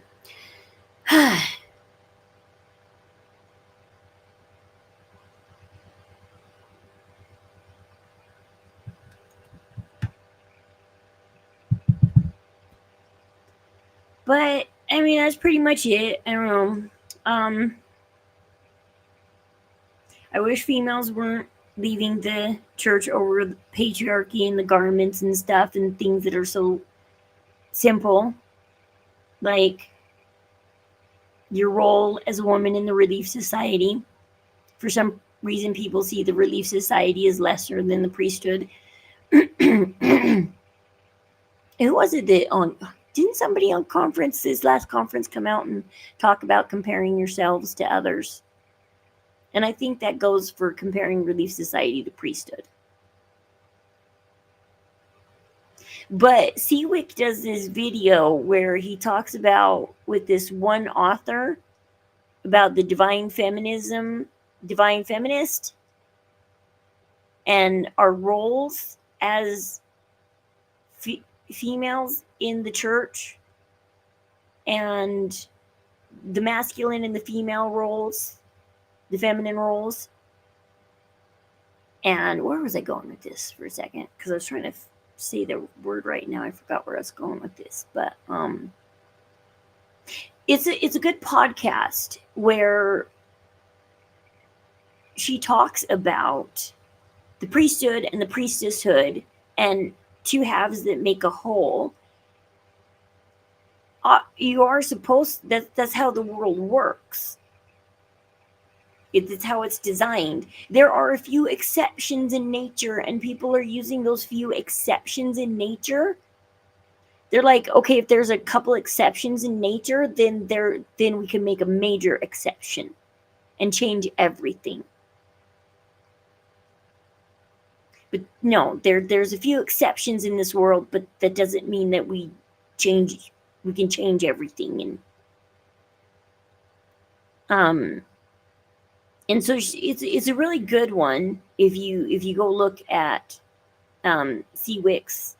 But I mean, that's pretty much it. I don't know. I wish females weren't leaving the church over the patriarchy and the garments and stuff and things that are so simple, like your role as a woman in the Relief Society. For some reason, people see the Relief Society as lesser than the priesthood. Who was it that on? Didn't somebody on this last conference, come out and talk about comparing yourselves to others? And I think that goes for comparing Relief Society to priesthood. But Seawick does this video where he talks about, with this one author, about the divine feminist, and our roles as females in the church, and the masculine and the female roles, the feminine roles. And where was I going with this for a second? Because I was trying to say the word right now. I forgot where I was going with this. But it's a good podcast where she talks about the priesthood and the priestesshood and two halves that make a whole. You are supposed, that's how the world works. It's how it's designed. There are a few exceptions in nature, and people are using those few exceptions in nature. They're like, okay, if there's a couple exceptions in nature, then we can make a major exception and change everything. But no, there's a few exceptions in this world, but that doesn't mean that we can change everything. And so it's a really good one if you go look at Seawick's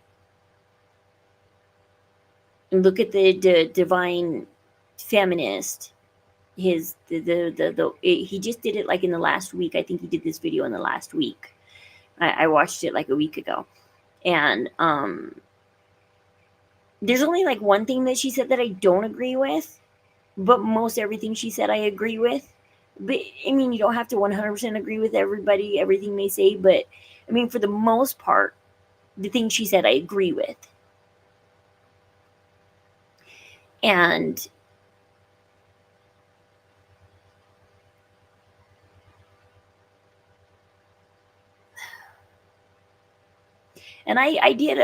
and look at the divine feminist. He just did it like in the last week. I think he did this video in the last week. I watched it like a week ago, and there's only like one thing that she said that I don't agree with, but most everything she said I agree with. But I mean, you don't have to 100% agree with everything they say, but I mean, for the most part, the things she said I agree with. And I did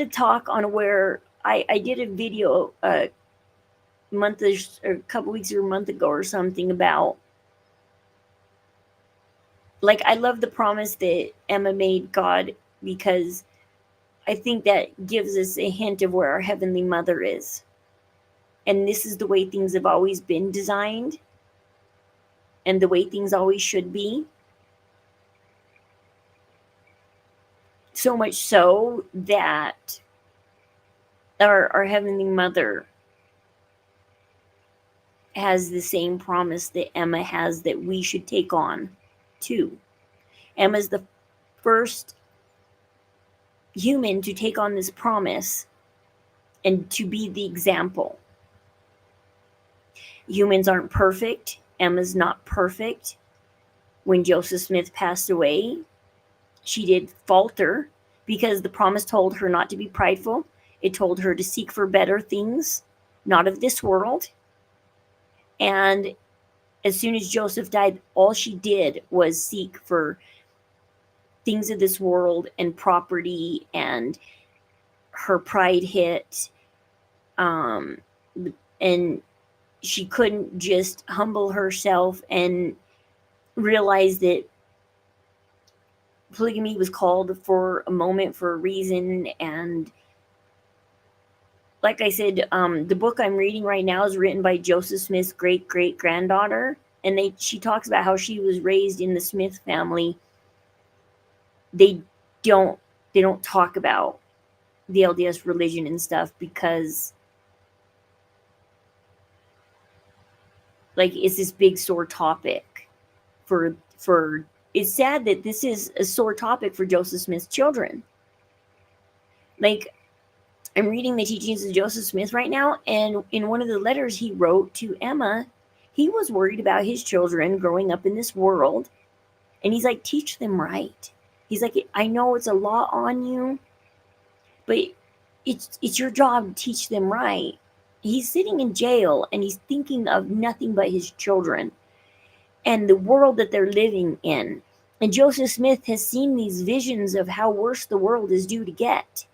a talk on where I did a video a couple weeks or a month ago or something about, like, I love the promise that Emma made God, because I think that gives us a hint of where our Heavenly Mother is. And this is the way things have always been designed, and the way things always should be. So much so that our Heavenly Mother has the same promise that Emma has that we should take on too. Emma's the first human to take on this promise and to be the example. Humans aren't perfect. Emma's not perfect. When Joseph Smith passed away, she did falter because the promise told her not to be prideful. It told her to seek for better things, not of this world. And as soon as Joseph died, all she did was seek for things of this world and property, and her pride hit. And she couldn't just humble herself and realize that polygamy was called for a moment, for a reason. And like I said, the book I'm reading right now is written by Joseph Smith's great-great-granddaughter, and she talks about how she was raised in the Smith family. They don't talk about the LDS religion and stuff because Like, it's this big sore topic for it's sad that this is a sore topic for Joseph Smith's children. Like, I'm reading the teachings of Joseph Smith right now, and in one of the letters he wrote to Emma, he was worried about his children growing up in this world, and he's like, teach them right. He's like, I know it's a law on you, but it's your job to teach them right. He's sitting in jail, and he's thinking of nothing but his children and the world that they're living in. And Joseph Smith has seen these visions of how worse the world is due to get.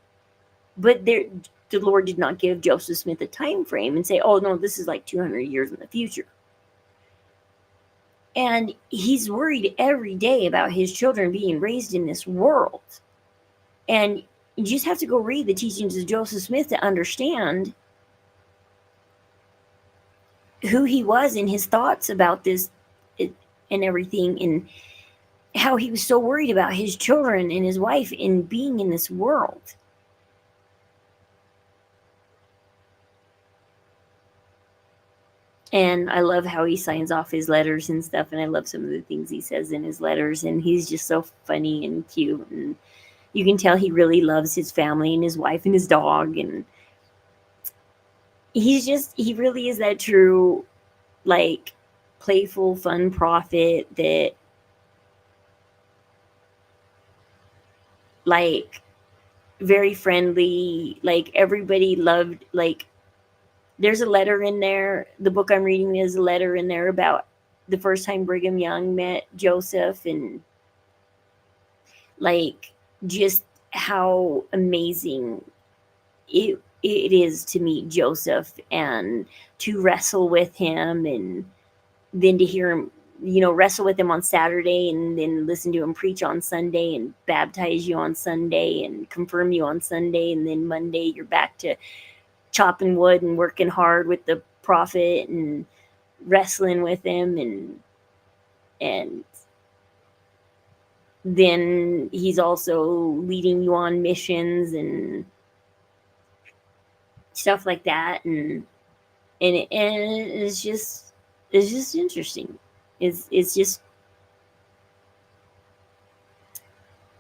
But the Lord did not give Joseph Smith a time frame and say, oh, no, this is like 200 years in the future. And he's worried every day about his children being raised in this world. And you just have to go read the teachings of Joseph Smith to understand who he was and his thoughts about this and everything, and how he was so worried about his children and his wife in being in this world. And I love how he signs off his letters and stuff, and I love some of the things he says in his letters, and he's just so funny and cute, and you can tell he really loves his family and his wife and his dog, and he really is that true, like, playful, fun prophet that, like, very friendly, like, everybody loved, like, there's a letter in there, the book I'm reading, is a letter in there about the first time Brigham Young met Joseph, and, like, just how amazing it is to meet Joseph and to wrestle with him, and then to hear him, wrestle with him on Saturday, and then listen to him preach on Sunday, and baptize you on Sunday, and confirm you on Sunday, and then Monday you're back to chopping wood and working hard with the prophet and wrestling with him, and then he's also leading you on missions and stuff like that, and it's just interesting. It's just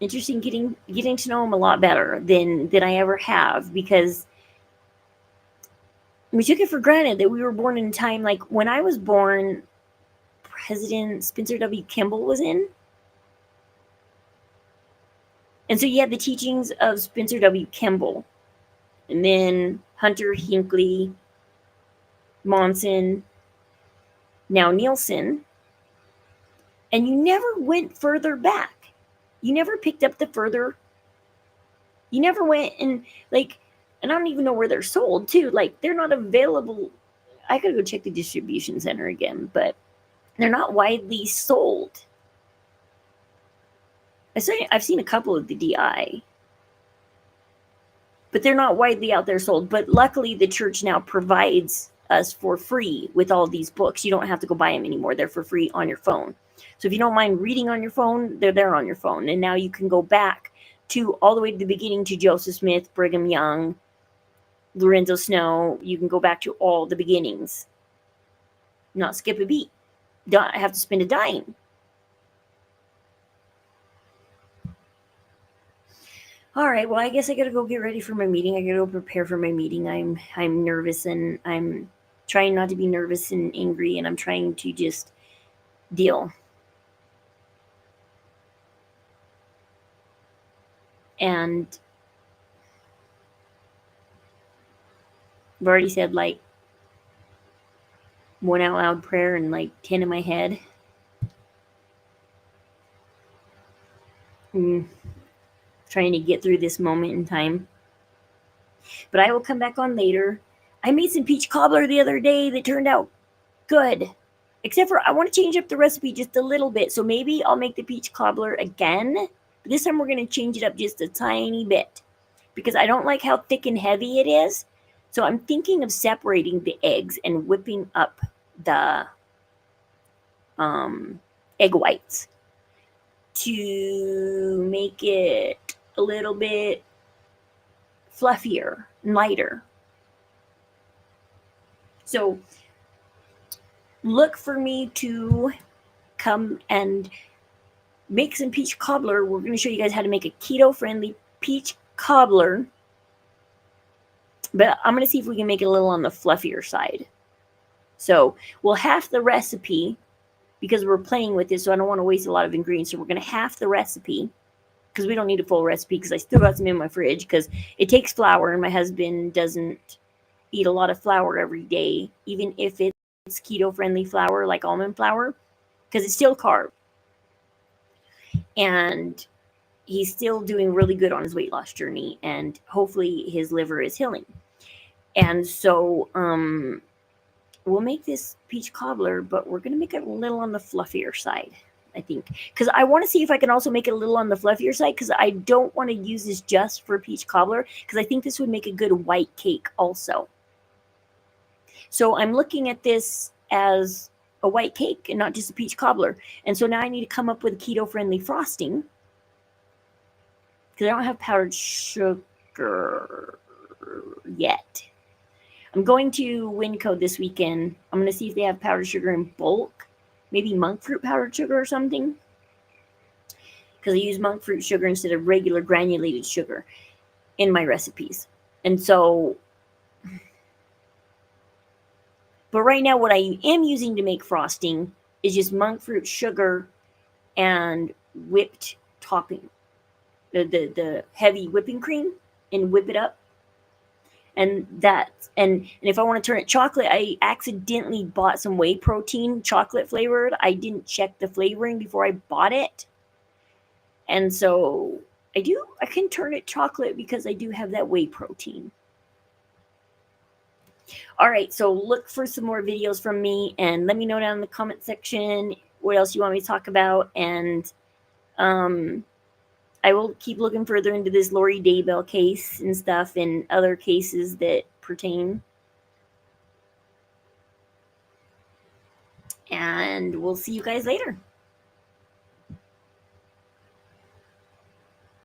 interesting getting to know him a lot better than I ever have, because we took it for granted that we were born in a time, like, when I was born, President Spencer W. Kimball was in. And so you had the teachings of Spencer W. Kimball, and then Hunter Hinckley, Monson, now Nielsen, and you never went further back. You never picked up the further. You never went and, like, and I don't even know where they're sold too. Like, they're not available. I gotta go check the distribution center again, but they're not widely sold. I've seen a couple of the DI, but they're not widely out there sold. But luckily, the church now provides us for free with all these books. You don't have to go buy them anymore. They're for free on your phone. So if you don't mind reading on your phone, they're there on your phone. And now you can go back to all the way to the beginning, to Joseph Smith, Brigham Young, Lorenzo Snow. You can go back to all the beginnings. Not skip a beat. Don't have to spend a dime. All right, well, I guess I gotta go get ready for my meeting. I gotta go prepare for my meeting. I'm nervous, and I'm trying not to be nervous and angry, and I'm trying to just deal. And I've already said, like, one out loud prayer and, like, 10 in my head. Trying to get through this moment in time. But I will come back on later. I made some peach cobbler the other day that turned out good. Except for I want to change up the recipe just a little bit. So maybe I'll make the peach cobbler again. But this time we're going to change it up just a tiny bit, because I don't like how thick and heavy it is. So I'm thinking of separating the eggs and whipping up the egg whites to make it a little bit fluffier and lighter. So look for me to come and make some peach cobbler. We're going to show you guys how to make a keto-friendly peach cobbler. But I'm going to see if we can make it a little on the fluffier side. So we'll half the recipe because we're playing with this, so I don't want to waste a lot of ingredients. So we're going to half the recipe because we don't need a full recipe because I still got some in my fridge because it takes flour and my husband doesn't eat a lot of flour every day, even if it's keto-friendly flour like almond flour, because it's still carb. And he's still doing really good on his weight loss journey, and hopefully his liver is healing. And so we'll make this peach cobbler, but we're going to make it a little on the fluffier side, I think. Because I want to see if I can also make it a little on the fluffier side, because I don't want to use this just for peach cobbler, because I think this would make a good white cake also. So I'm looking at this as a white cake and not just a peach cobbler. And so now I need to come up with a keto-friendly frosting, because I don't have powdered sugar yet. I'm going to Winco this weekend. I'm going to see if they have powdered sugar in bulk. Maybe monk fruit powdered sugar or something. Because I use monk fruit sugar instead of regular granulated sugar in my recipes. And so, but right now what I am using to make frosting is just monk fruit sugar and whipped topping. The heavy whipping cream, and whip it up. And if I want to turn it chocolate, I accidentally bought some whey protein chocolate flavored. I didn't check the flavoring before I bought it. And so I can turn it chocolate because I do have that whey protein. All right, so look for some more videos from me and let me know down in the comment section what else you want me to talk about. And I will keep looking further into this Lori Daybell case and stuff and other cases that pertain. And we'll see you guys later.